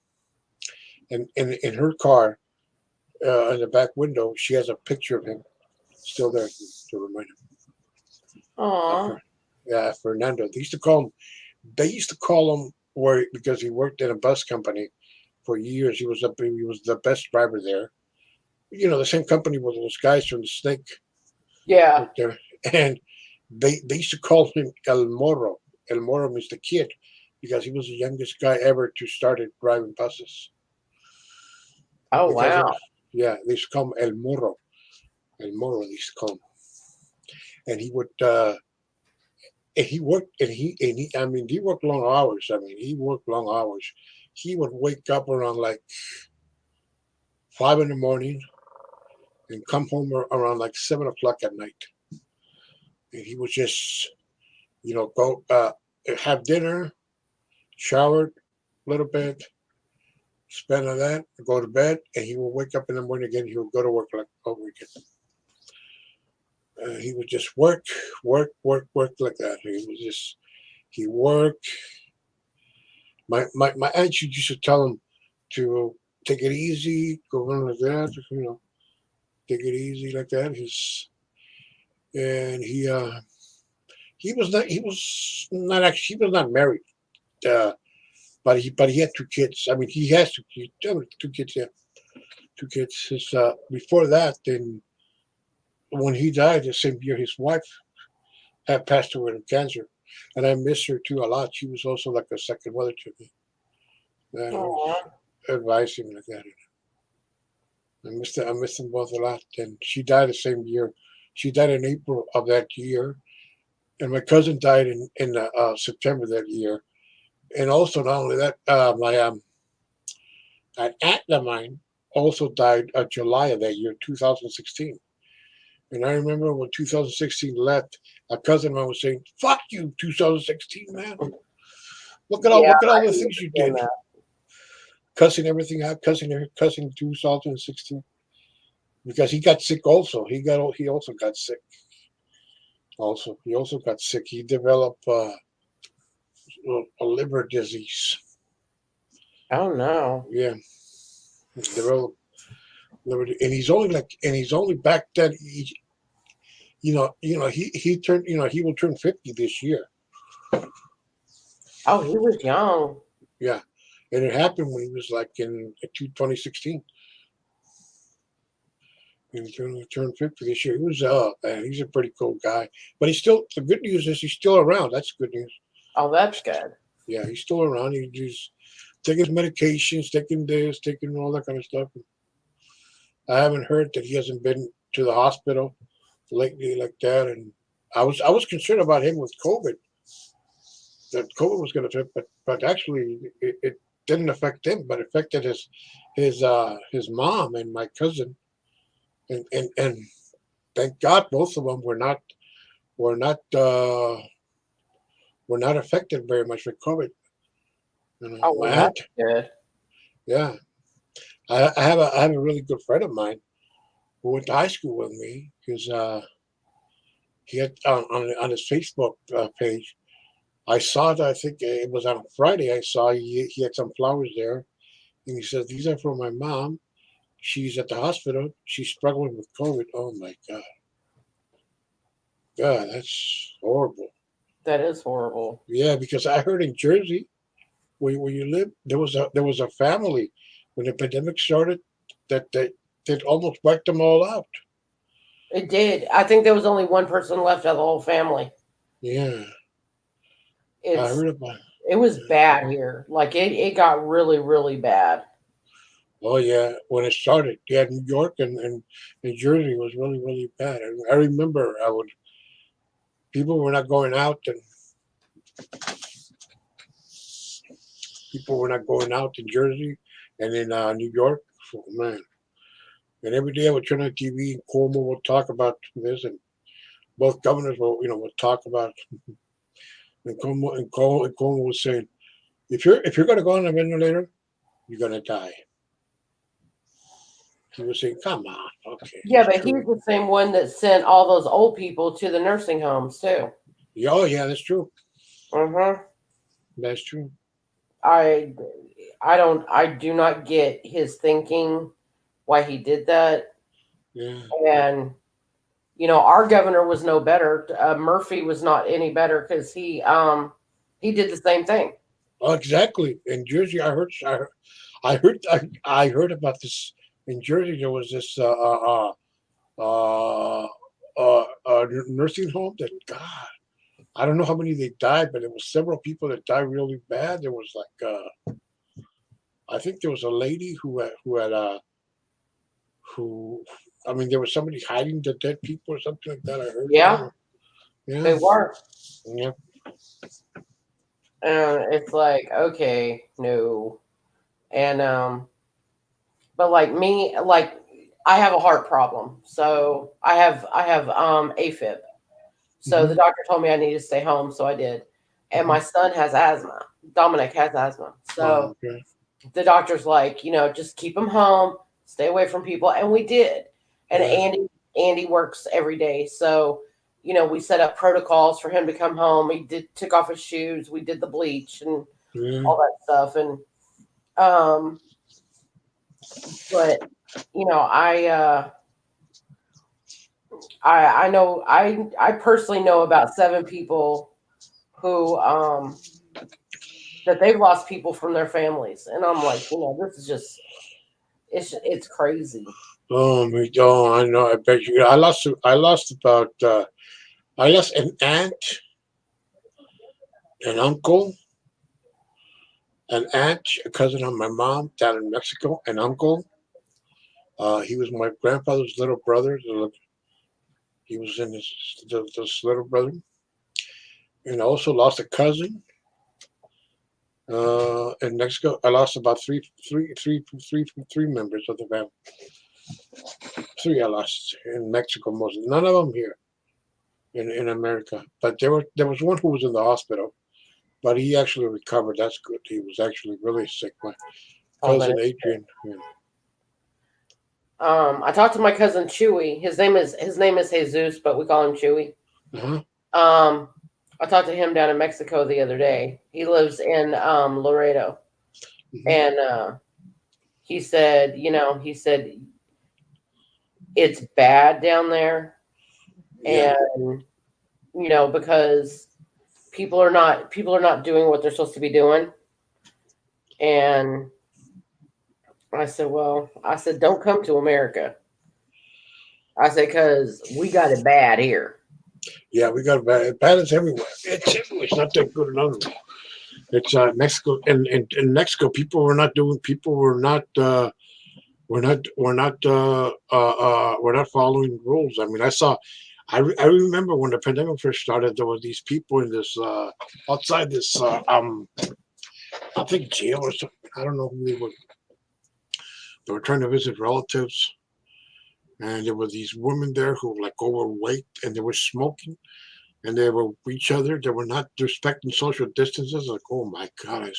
And in her car, in the back window, she has a picture of him still there to remind him. Aw. Yeah, Fernando. They used to call him. They used to call him where because he worked in a bus company for years. He was the best driver there. The same company with those guys from the Snake Yeah. right there, and they used to call him El Moro. El Moro means the kid because he was the youngest guy ever to start driving buses. Oh, Because wow. yeah, they used to call him El Moro. El Moro, they used to call him, and he would. And he worked, I mean, he worked long hours. I mean, he worked long hours. He would wake up around like 5 in the morning and come home around like 7 o'clock at night. And he would just, go have dinner, shower a little bit, spend on that, go to bed, and he would wake up in the morning again. He would go to work like over again. He would just work, work, work, work like that. He worked. My aunt used to tell him to take it easy, go on like that, take it easy like that. And he was not married, uh, but he had two kids. I mean, he has two kids. Yeah, two kids. Before that, then when he died the same year, his wife had passed away of cancer, and I miss her too a lot. She was also like a second mother to me, and I was Aw. advising like that. I missed them both a lot. And she died the same year. She died in April of that year, and my cousin died in September that year. And also, not only that, my an aunt of mine also died July of that year, 2016. And I remember when 2016 left, a cousin of mine was saying, "Fuck you, 2016, man! Yeah, Look at all I the can things you understand did, that. cussing everything out, cussing 2016." Because he got sick also. He also got sick. He also got sick. He developed a liver disease. Oh, no. Yeah, he developed liver, and he's only back then. He turned. He will turn 50 this year. Oh, he was young. Yeah, and it happened when he was like in 2016. And he turned 50 this year. He was man, he's a pretty cool guy. But he's still. The good news is he's still around. That's good news. Oh, that's good. Yeah, he's still around. He's taking his medications, taking this, taking all that kind of stuff. I haven't heard that he hasn't been to the hospital lately like that. And I was concerned about him with COVID, that COVID was going to fit, but actually didn't affect him, but affected his mom and my cousin, and thank God both of them were not were not affected very much with COVID. You know, Oh, my well, aunt, that's good. yeah, I have a really good friend of mine who went to high school with me. He had on his Facebook page. I saw that. I think it was on Friday. I saw he had some flowers there, and he says these are for my mom. She's at the hospital. She's struggling with COVID. Oh my God, God, that's horrible. That is horrible. Yeah, because I heard in Jersey, where you live, there was a family when the pandemic started that almost wiped them all out. It did. I think there was only one person left out of the whole family. Yeah, I It's heard about. it was bad here. Like it got really, really bad. Oh yeah, when it started, yeah, New York and New Jersey was really really bad. I remember I would people were not going out and people were not going out in Jersey and in New York. Oh, man, and every day I would turn on TV and Cuomo would talk about this, and both governors will would talk about. And Cuomo was saying, if you're going to go on a ventilator, you're going to die. He was saying, come on, okay, Yeah, it's but he's true. the same one that sent all those old people to the nursing homes too. Yeah, oh yeah, that's true. Mm-hmm. That's true. I I do not get his thinking why he did that. Yeah. And our governor was no better. Murphy was not any better because he did the same thing. Oh, exactly. In Jersey, I heard about this. In Jersey, there was this nursing home that God, I don't know how many they died, but there was several people that died really bad. There was like I think there was a lady who I mean there was somebody hiding the dead people or something like that. I heard. Yeah, Yeah, they were. yeah, And it's like, okay, no. And but like me, like I have a heart problem. So I have AFib. So hmm the doctor told me I need to stay home, so I did. And hmm my son has asthma. Dominic has asthma. So okay. the doctor's like, just keep him home, stay away from people, and we did. And Yeah, Andy works every day, so we set up protocols for him to come home. He took off his shoes, we did the bleach and yeah, all that stuff, and um, but I know I personally know about 7 people who that they've lost people from their families, and I'm like, this is just it's crazy. oh, I know. I bet you. I lost about. I lost an aunt, an uncle, an aunt, a cousin of my mom down in Mexico, an uncle. He was my grandfather's little brother. He was in this little brother, and I also lost a cousin. In Mexico, I lost about three members of the family. Three I lost in Mexico, mostly. None of them here in America. But there was one who was in the hospital, but he actually recovered. That's good. He was actually really sick. My Oh, that cousin Adrian. Yeah. I talked to my cousin Chewy. His name is Jesus, but we call him Chewy. Uh-huh. Um, I talked to him down in Mexico the other day. He lives in Laredo, hmm and he said it's bad down there, Yeah. and because people are not doing what they're supposed to be doing, and I said, don't come to America. I said, because we got it bad here. Yeah, we got balance everywhere. It's everywhere. It's not that good in other. It's Mexico in Mexico. People were not following rules. I mean, I remember when the pandemic first started. There was these people in this outside this I think jail or something. I don't know who they were. They were trying to visit relatives, and there were these women there who were like overweight, and they were smoking, and they were with each other. They were not respecting social distances. Like, oh my god!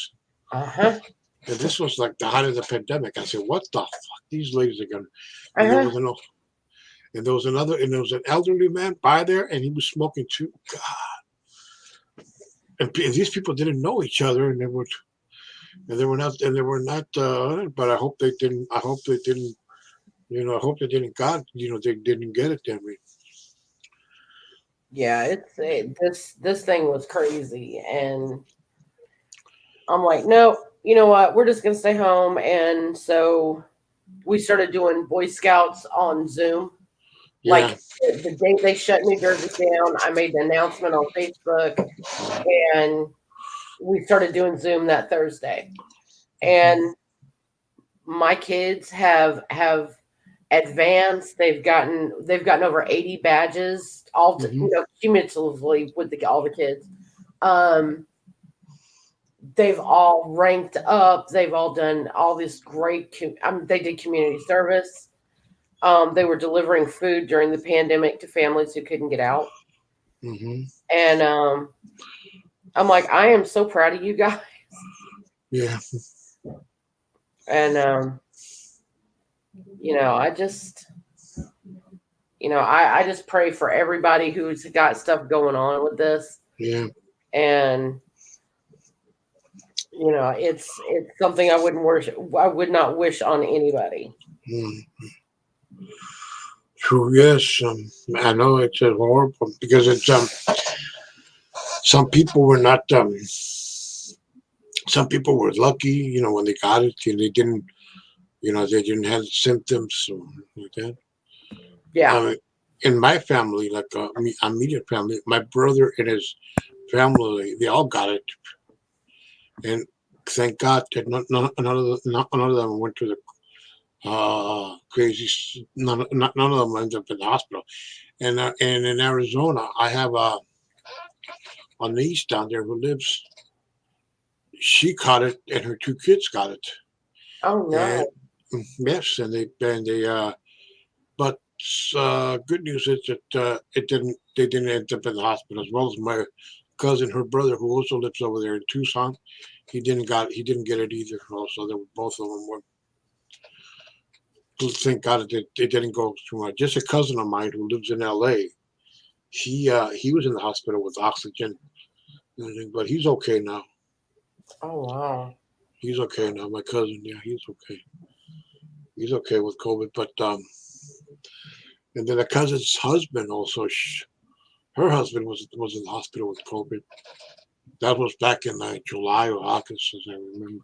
Uh-huh. And this was like the height of the pandemic. I said, what the fuck? These ladies are gonna. And there Uh-huh. was an and there was another, and there was an elderly man by there, and he was smoking too. God, and these people didn't know each other, and they were not, and they were not. But I hope they didn't. I hope they didn't. I hope they didn't. God, they didn't get it that way. Yeah, this thing was crazy, and I'm like, no, you know what? We're just gonna stay home, and so we started doing Boy Scouts on Zoom. Yeah. Like the day they shut New Jersey down, I made the announcement on Facebook, and we started doing Zoom that Thursday. And my kids have advanced. They've gotten over 80 badges, Mm-hmm. cumulatively with all the kids. Um, they've all ranked up. They've all done all this great. They did community service. They were delivering food during the pandemic to families who couldn't get out. Mm-hmm. And I'm like, I am so proud of you guys. Yeah. And I just, I just pray for everybody who's got stuff going on with this. Yeah. And it's something I would not wish on anybody. Mm. True. Yes. I know it's horrible because it's some people were not. Some people were lucky, when they got it, and they didn't have symptoms or like that. Yeah. In my family, like immediate family, my brother and his family, they all got it, and thank God that none of them went to the crazy. None of them ended up in the hospital. And in Arizona, I have a niece down there who lives. She caught it, and her two kids got it. Oh And no. yes, and they but good news is that they didn't end up in the hospital, as well as my cousin, her brother, who also lives over there in Tucson. He didn't get it either. Also, they were, both of them were. Thank God it didn't go too much. Just a cousin of mine who lives in L.A. He was in the hospital with oxygen, but he's okay now. Oh wow. He's okay now. My cousin, yeah, he's okay. He's okay with COVID, but and then a cousin's husband also. Her husband was in the hospital with COVID. That was back in July or August, as I remember.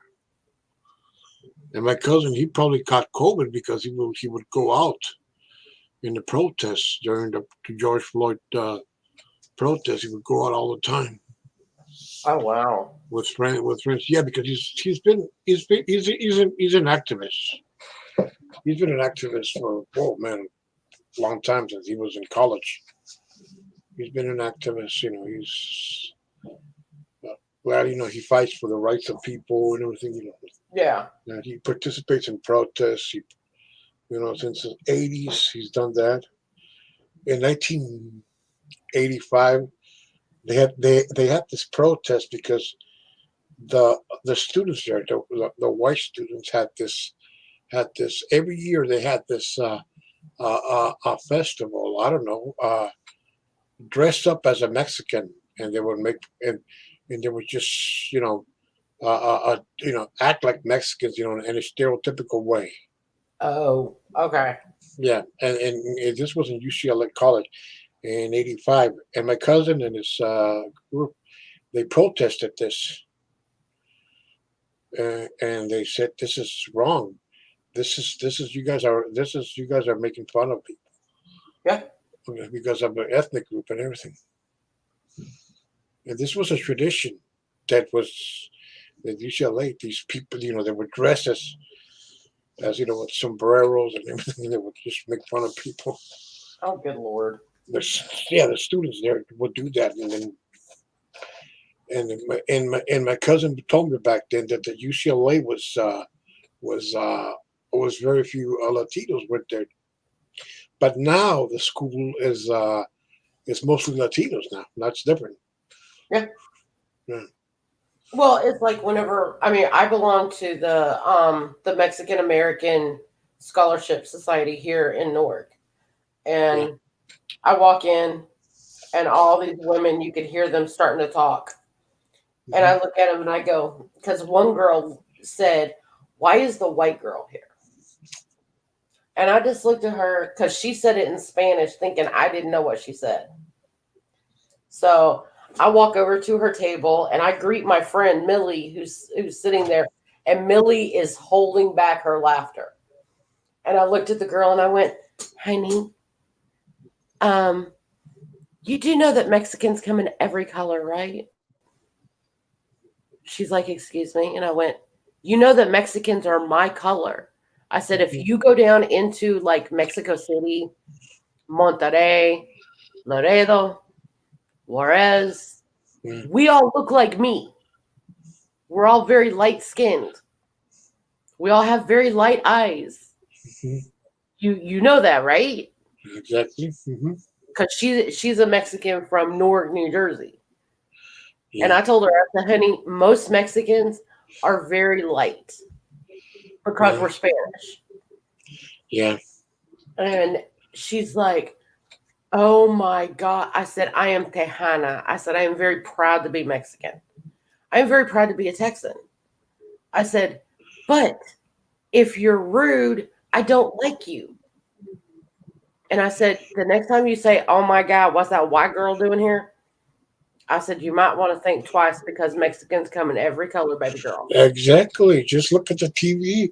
And my cousin, he probably caught COVID because he would go out in the protests during the George Floyd protests. He would go out all the time Oh wow. with friends. Yeah, because he's an activist. He's been an activist for, oh man, a long time, since he was in college. He's been an activist. He's well, he fights for the rights of people and everything. Yeah. And he participates in protests. Since the 80s, he's done that. In 1985, they had this protest because the students there, the white students, had this every year. They had this a festival. I don't know, dressed up as a Mexican, and they would make and they would just act like Mexicans, in a stereotypical way. Oh, okay. Yeah, and this was in UCLA College in '85, and my cousin and his group, they protested this, and they said this is wrong. This is you guys are making fun of people, Yeah. because of the ethnic group and everything. And this was a tradition that was at UCLA. These people, they were dressed as with sombreros and everything. They would just make fun of people. Oh good lord. The students there would do that, and then And my cousin told me back then that the UCLA was was very few Latinos went there, but now the school is mostly Latinos now. That's different. Yeah. Yeah. Well, it's like whenever I mean I belong to the Mexican American Scholarship Society here in Newark, Yeah. and I walk in and all these women you could hear them starting to talk, and I Hmm. look at them and I go because one girl said, "Why is the white girl here?" And I just looked at her because she said it in Spanish, thinking I didn't know what she said. So I walk over to her table and I greet my friend Millie, who's sitting there, and Millie is holding back her laughter. And I looked at the girl and I went, "Honey, um, you do know that Mexicans come in every color, right?" She's like, "Excuse me," and I went, "You know that Mexicans are my color." I said, "If you go down into like Mexico City, Monterrey, Laredo, Juarez, Yeah. we all look like me. We're all very light skinned. We all have very light eyes. Hmm. You know that, right?" Exactly. Hmm. Because she's a Mexican from Newark, New Jersey. And Yeah. I told her, I said, "Honey, most Mexicans are very light because Yeah. we're Spanish." Yeah. And she's like, "Oh my God." I said, "I am Tejana." I said, "I am very proud to be Mexican. I am very proud to be a Texan." I said, "But if you're rude, I don't like you." And I said, "The next time you say, 'Oh my God, what's that white girl doing here?' I said, you might want to think twice because Mexicans come in every color, baby girl." Exactly. Just look at the TV.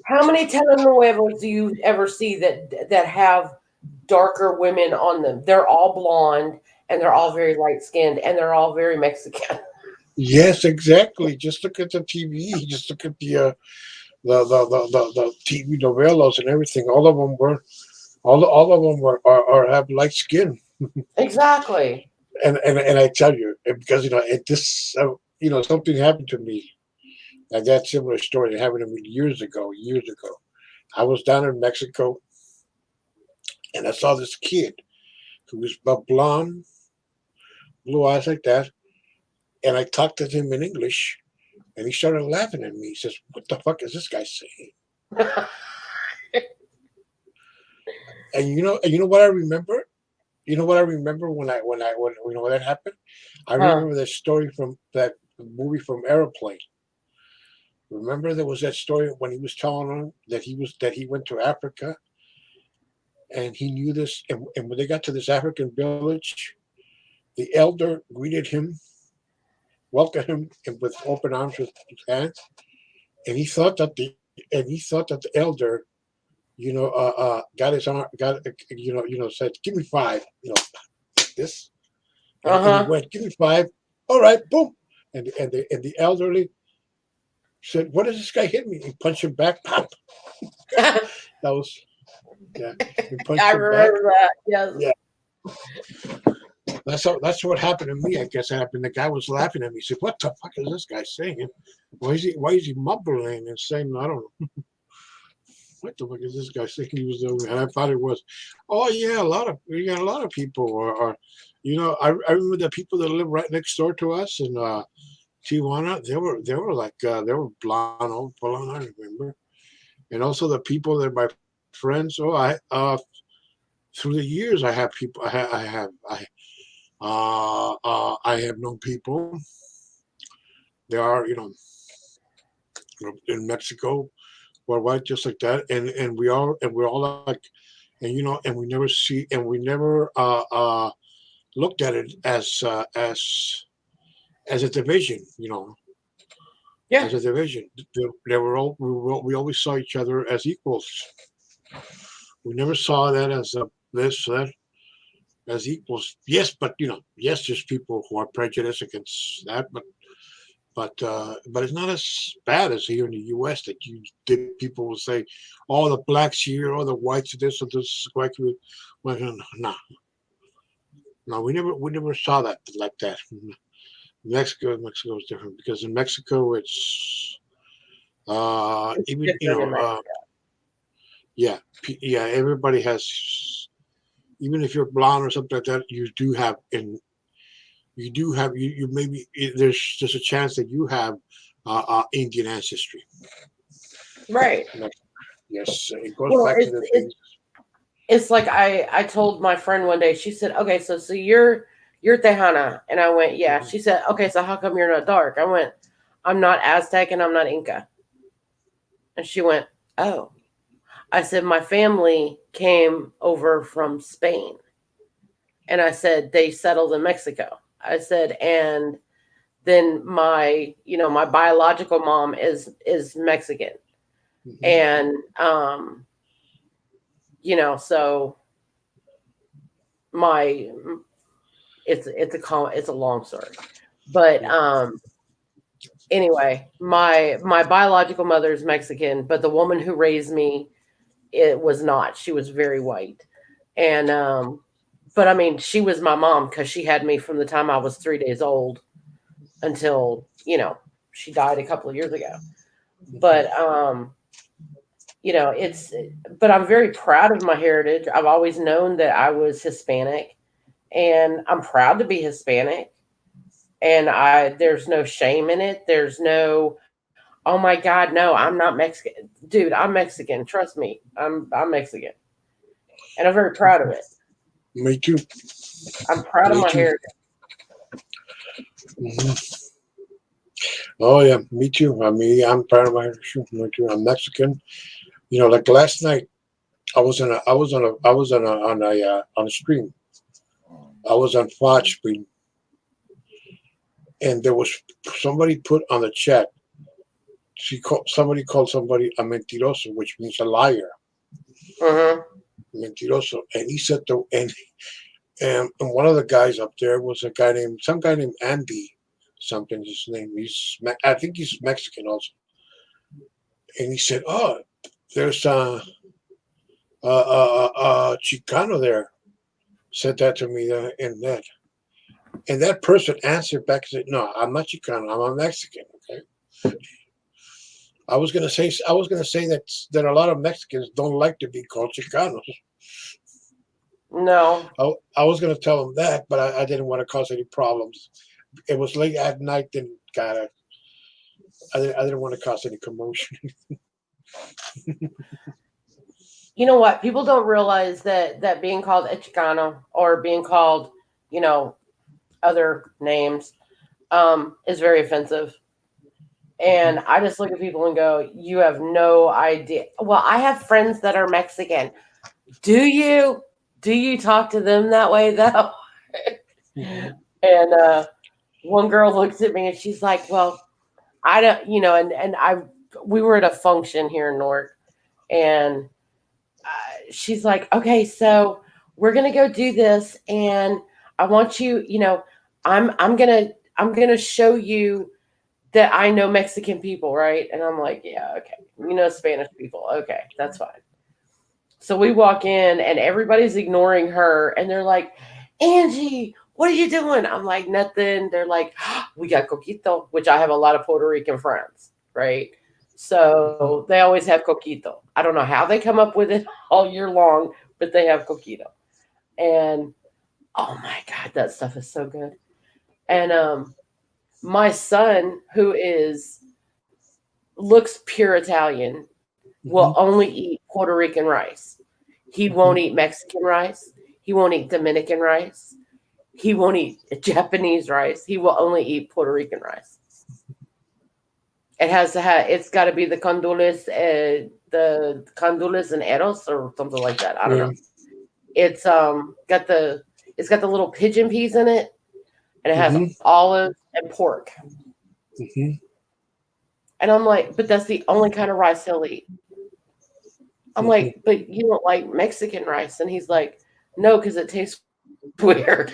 How many telenovelas do you ever see that have darker women on them? They're all blonde and they're all very light skinned and they're all very Mexican. Yes, exactly. Just look at the TV. Just look at the TV novelas and everything. All of them were all of them are have light skin. Exactly. And I tell you because something happened to me. Like that similar story that happened to me years ago. Years ago, I was down in Mexico and I saw this kid who was blonde, blue eyes like that, and I talked to him in English, and he started laughing at me. He says, "What the fuck is this guy saying?" And you know what I remember? You know what I remember when that happened? I Huh. remember that story from that movie from Aeroplane. Remember there was that story when he was telling them that he went to Africa and he knew this, and when they got to this African village, the elder greeted him, welcomed him, and with open arms with his hands, and he thought that the elder, got his arm, said, "Give me five," this, and he Uh went, "Give me five." All right, boom, and the elderly said, "What does this guy hit me?" He punched him back. Pop. huh. That was yeah. He I punched him back. remember that. Yes. Yeah, that's what happened to me. I guess it happened. The guy was laughing at me. He said, "What the fuck is this guy saying? Why is he mumbling and saying I don't know what the fuck is this guy saying?" He was over, and I thought it was, oh yeah, we got a lot of people, or I remember the people that live right next door to us in Tijuana. They were like they were blonde, old blonde. I remember, and also the people that my friends. Oh, through the years I have people. I have known people. There are in Mexico who are white just like that, and we're all like, and we never see and we never looked at it as a division. Yeah. As a division. They were all we always saw each other as equals. We never saw that as a this that as equals. Yes, but yes, there's people who are prejudiced against that, but it's not as bad as here in the U.S. that people will say, "Oh, the blacks here, or the whites this or this white community." Well, no, no, we never saw that like that. Mexico is different because in Mexico it's It's even different in Mexico. yeah, everybody has, even if you're blonde or something like that, you maybe there's a chance that you have Indian ancestry. Right. Yes, it goes Well, back to the days. it's like I told my friend one day. She said, "Okay, so you're Tejana," and I went, "Yeah." Mhm. She said, "Okay, so how come you're not dark?" I went, "I'm not Aztec and I'm not Inca." And she went, "Oh." I said, "My family came over from Spain," and I said they settled in Mexico. I said, and then my biological mom is Mexican, Mhm. and so my it's a long story, but Yeah. anyway, my biological mother is Mexican, but the woman who raised me, it was not. She was very white, and but I mean, she was my mom because she had me from the time I was 3 days old until she died a couple of years ago. But it's but I'm very proud of my heritage. I've always known that I was Hispanic, and I'm proud to be Hispanic. And there's no shame in it. There's no, oh my God, no, I'm not Mexican. Dude, I'm Mexican. Trust me. I'm Mexican. And I'm very proud of it. Me too. I'm proud of Me my too. heritage. Mhm. Oh yeah, me too. I mean, I'm proud of my heritage. Me too. I'm Mexican. Like last night, I was on a stream. I was on Fox stream, and there was somebody put on the chat. Somebody called somebody a mentiroso, which means a liar. Hmm. Mentiroso, and he said and one of the guys up there was some guy named Andy, something. His name. I think he's Mexican also, and he said, "Oh, there's Chicano there." Said that to me, and that person answered back and said, "No, I'm not Chicano. I'm a Mexican." Okay. I was gonna say that a lot of Mexicans don't like to be called Chicanos. No, I was gonna tell them that, but I didn't want to cause any problems. It was late at night, and I didn't want to cause any commotion. you know what? People don't realize that being called a Chicano or being called, you know, other names, is very offensive. And I just look at people and go, "You have no idea." Well, I have friends that are Mexican. Do you? Do you talk to them that way though? Mhm. And one girl looks at me and she's like, "Well, I don't, and we were at a function here in Newark, and she's like, okay, so we're gonna go do this, and I want you, I'm gonna show you that I know Mexican people, right?" And I'm like, "Yeah, okay, Spanish people, okay, that's fine." So we walk in, and everybody's ignoring her, and they're like, "Angie, what are you doing?" I'm like, "Nothing." They're like, "We got coquito," which I have a lot of Puerto Rican friends, right? So Mhm. they always have coquito. I don't know how they come up with it all year long, but they have coquito. And oh my God, that stuff is so good. And my son, who is looks pure Italian, will Mhm. only eat Puerto Rican rice. He won't Mhm. eat Mexican rice. He won't eat Dominican rice. He won't eat Japanese rice. He will only eat Puerto Rican rice. It has to have. It's got to be the candules and eros or something like that. I don't Yeah. know. It's it's got the little pigeon peas in it, and it has Mhm. olives and pork. Mhm. And I'm like, but that's the only kind of rice he'll eat. I'm Mhm. like, but you don't like Mexican rice? And he's like, no, because it tastes weird.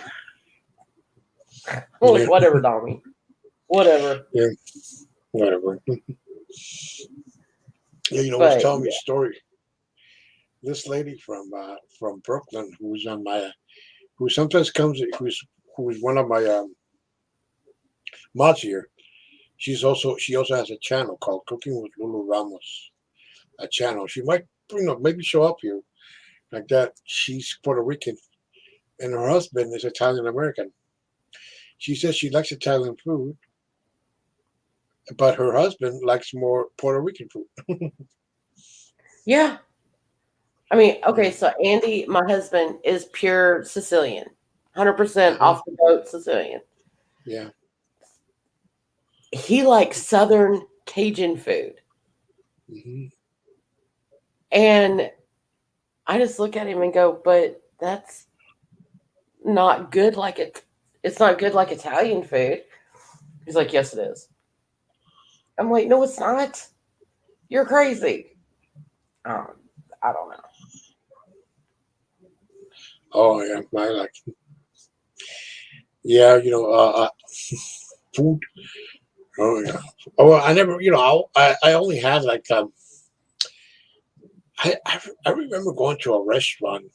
I'm like, Yeah. whatever, Dommy, whatever. Yeah. Whatever. Yeah. Was But telling me a yeah. story. This lady from Brooklyn, who sometimes comes, who's one of Ma's here. She also has a channel called Cooking with Lulu Ramos. A channel. She might maybe show up here like that. She's Puerto Rican and her husband is Italian American. She says she likes Italian food, but her husband likes more Puerto Rican food. Yeah. I mean, okay, so Andy, my husband, is pure Sicilian, 100% Uh-huh. off the boat Sicilian. Yeah. He likes Southern Cajun food. Hmm. And I just look at him and go, but that's not good like it's not good like Italian food. He's like, yes, it is. I'm like, no, it's not. You're crazy. I don't know. Oh yeah, I like. Yeah, food. Oh yeah. Oh, well, I never. I only had like I remember going to a restaurant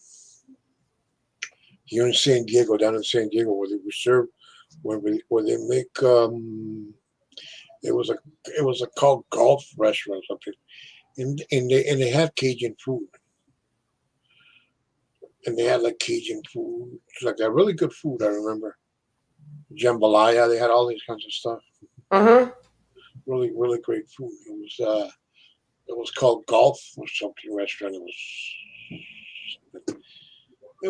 here in San Diego, down in San Diego, where they were served, where they make it was a called golf restaurant or something, and they had Cajun food, and they had like Cajun food, like a really good food. I remember jambalaya. They had all these kinds of stuff. Mm-hmm. Really, really great food. It was called Golf or something restaurant. It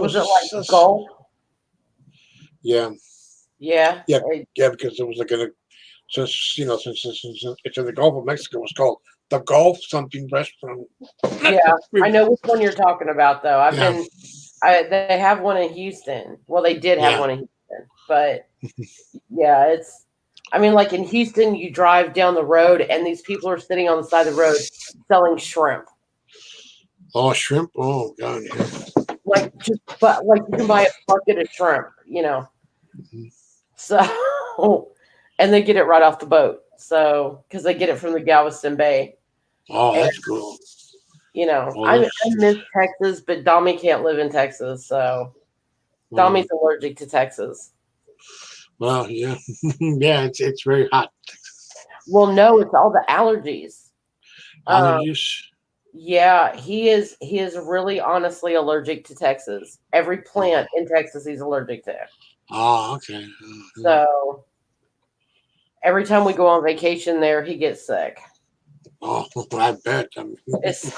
Was was it like just, golf? yeah. Yeah. Yeah, yeah, because it was like since it's in the Gulf of Mexico, it's called the Gulf something restaurant. Yeah. I know which one you're talking about, though. Yeah, They have one in Houston. Well, they did have yeah. one in Houston, but yeah, I mean, like in Houston, you drive down the road and these people are sitting on the side of the road selling shrimp. Oh, shrimp. Oh, God. Yeah. But like you can buy a bucket of shrimp, Mhm. So, and they get it right off the boat. So, because they get it from the Galveston Bay. Oh, And, that's cool. Oh, I that's, miss Texas, but Dommy can't live in Texas. So, Dommy's allergic to Texas. well, yeah, yeah. It's very hot. Well, no, it's all the allergies. Allergies. Yeah, he is really honestly allergic to Texas. Every plant in Texas he's allergic to. Oh, okay. So every time we go on vacation there, he gets sick. Oh, I bet. It sucks.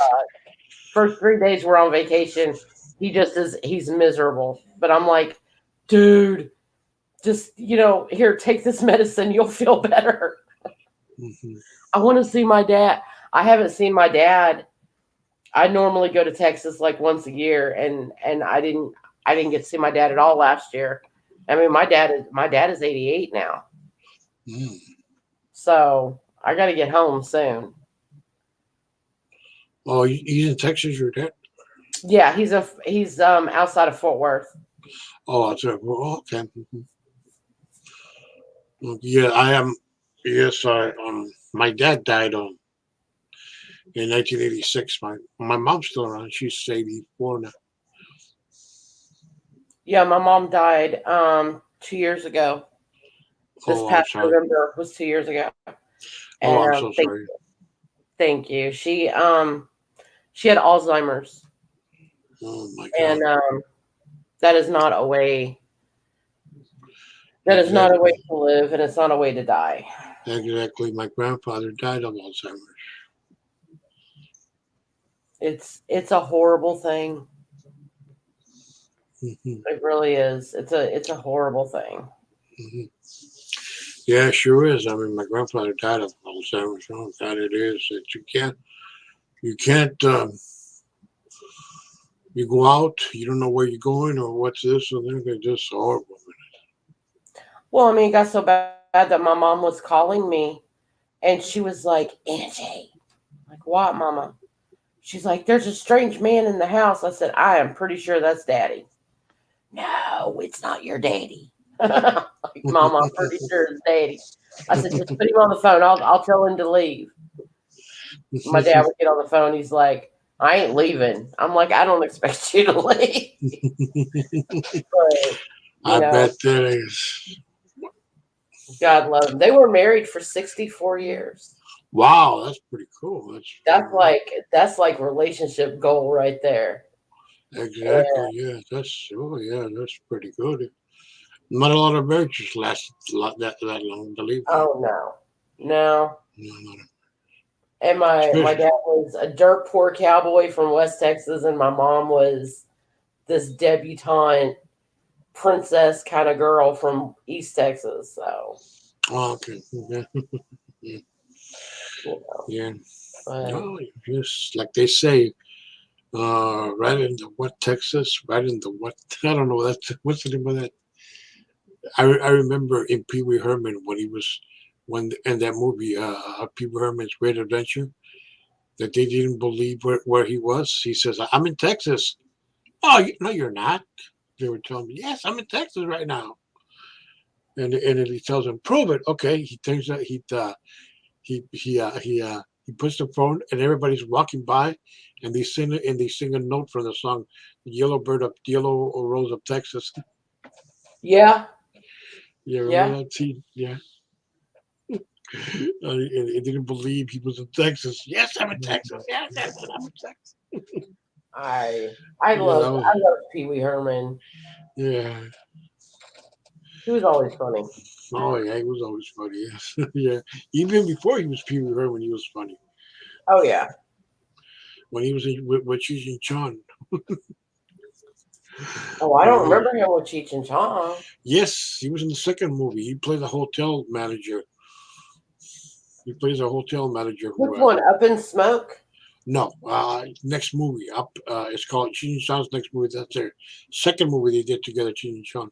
First 3 days we're on vacation, he's miserable. But I'm like, dude, just here, take this medicine, you'll feel better. Mhm. I want to see my dad. I haven't seen my dad. I normally go to Texas like once a year, and I didn't get to see my dad at all last year. I mean, my dad is 88 now, Mm. so I got to get home soon. Oh, he's in Texas, your dad? Yeah, he's outside of Fort Worth. Oh, that's right. Well, okay. Mhm. Well, yeah, I am. Yes, my dad died in 1986. My mom's still around. She's 84 now. Yeah, my mom died 2 years ago. This Oh, I'm past sorry. November was 2 years ago. Oh, I'm And so sorry. thank you. She had Alzheimer's, Oh my and God. that is not a way. That is not a way Exactly. to live, and it's not a way to die. Exactly. My grandfather died of Alzheimer's. It's a horrible thing. Hmm. It really is. It's a horrible thing. Hmm. Yeah, sure is. I mean, my grandfather died of Alzheimer's. Oh God, it is. You can't. You go out, you don't know where you're going or what's this or that. They're just horrible. Well, I mean, it got so bad that my mom was calling me, and she was like, "Angie, like what, Mama?" She's like, "There's a strange man in the house." I said, "I am pretty sure that's Daddy." No, it's not your daddy. Like, Mom, I'm pretty sure it's Daddy. I said, just put him on the phone. I'll tell him to leave. My dad would get on the phone. He's like, I ain't leaving. I'm like, I don't expect you to leave. But, I bet there is. God love them. They were married for 64 years. Wow, that's pretty cool. That's like relationship goal right there. exactly, yeah. That's pretty good. Not a lot of marriages last that long, believe me. Oh no. No. No, not And my especially. dad was a dirt poor cowboy from West Texas, and my mom was this debutante princess kind of girl from East Texas. So, Oh, okay, yeah, yeah, you know, yeah. but No, just like they say, right in the what Texas, right in the what I don't know. That's what's the name of that? I remember in Pee Wee Herman when he was when in that movie, Pee Wee Herman's Great Adventure, that they didn't believe where he was. He says, "I'm in Texas." Oh, no, you're not. They were telling me, "Yes, I'm in Texas right now." And then he tells him, "Prove it." Okay, he thinks that he puts the phone, and everybody's walking by, and they sing a note from the song, "Yellow Bird of Yellow Rose of Texas." yeah, Yeah, yeah. remember that scene? Yeah. He didn't believe he was in Texas. Yes, I'm in Texas. Yes, yes, I'm in Texas. I I Yeah, that loved was I loved Pee Wee Herman. yeah. He was always funny. Oh yeah, he was always funny. Yes, yeah. Even before he was Pee Wee Herman, he was funny. Oh yeah. When he was with Cheech and Chong. Oh, I don't Yeah. remember him with Cheech and Chong. Yes, he was in the second movie. He played a hotel manager. He plays a hotel manager Which who. one? Up in Smoke? No, next movie up. It's called Cheech and Chong's next movie. That's their second movie they did together. Cheech and Chong.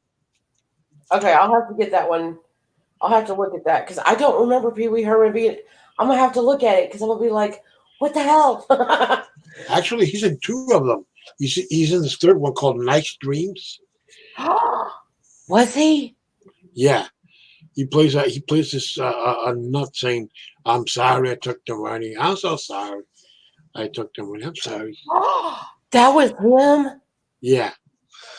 Okay, I'll have to get that one. I'll have to look at that because I don't remember Pee Wee Herman being. I'm gonna have to look at it because I'm gonna be like, what the hell? Actually, he's in two of them. He's in this third one called Nice Dreams. Was he? Yeah, he plays this a nut saying, "I'm sorry I took the money. I'm so sorry I took the money. I'm sorry." That was him. Yeah,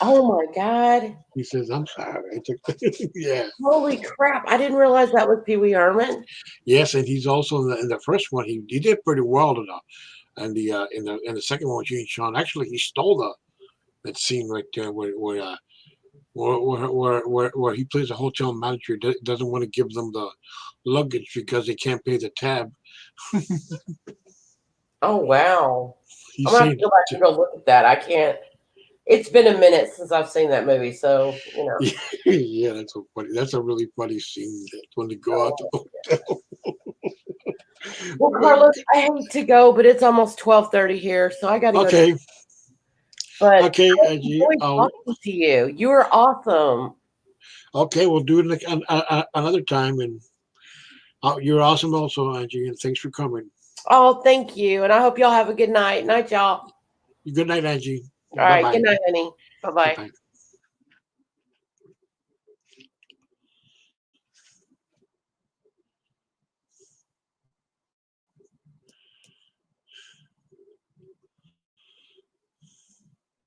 Oh my god! he says, "I'm sorry I took the." Yeah, Holy crap! I didn't realize that was Pee Wee Herman. yes, and he's also in the first one. He did pretty well enough, and the second one, Gene Sean actually he stole that scene right there where he plays a hotel manager doesn't want to give them the luggage because they can't pay the tab. Oh wow! I'm He's gonna have to saying, go back and go look at that. I can't. It's been a minute since I've seen that movie, so you know. yeah, that's so funny. That's a really funny scene that when they go out Oh. the hotel. Well, Carlos, I hate to go, but it's almost 12:30 here, so I got to go. Okay, But okay, I Angie. enjoyed talking to you. You were awesome. Okay, we'll do it another time. And you're awesome, also, Angie. And thanks for coming. Oh, thank you. And I hope y'all have a good night. Night, y'all. Good night, Angie. All Bye right. Good bye. night, honey. Bye Bye bye. bye.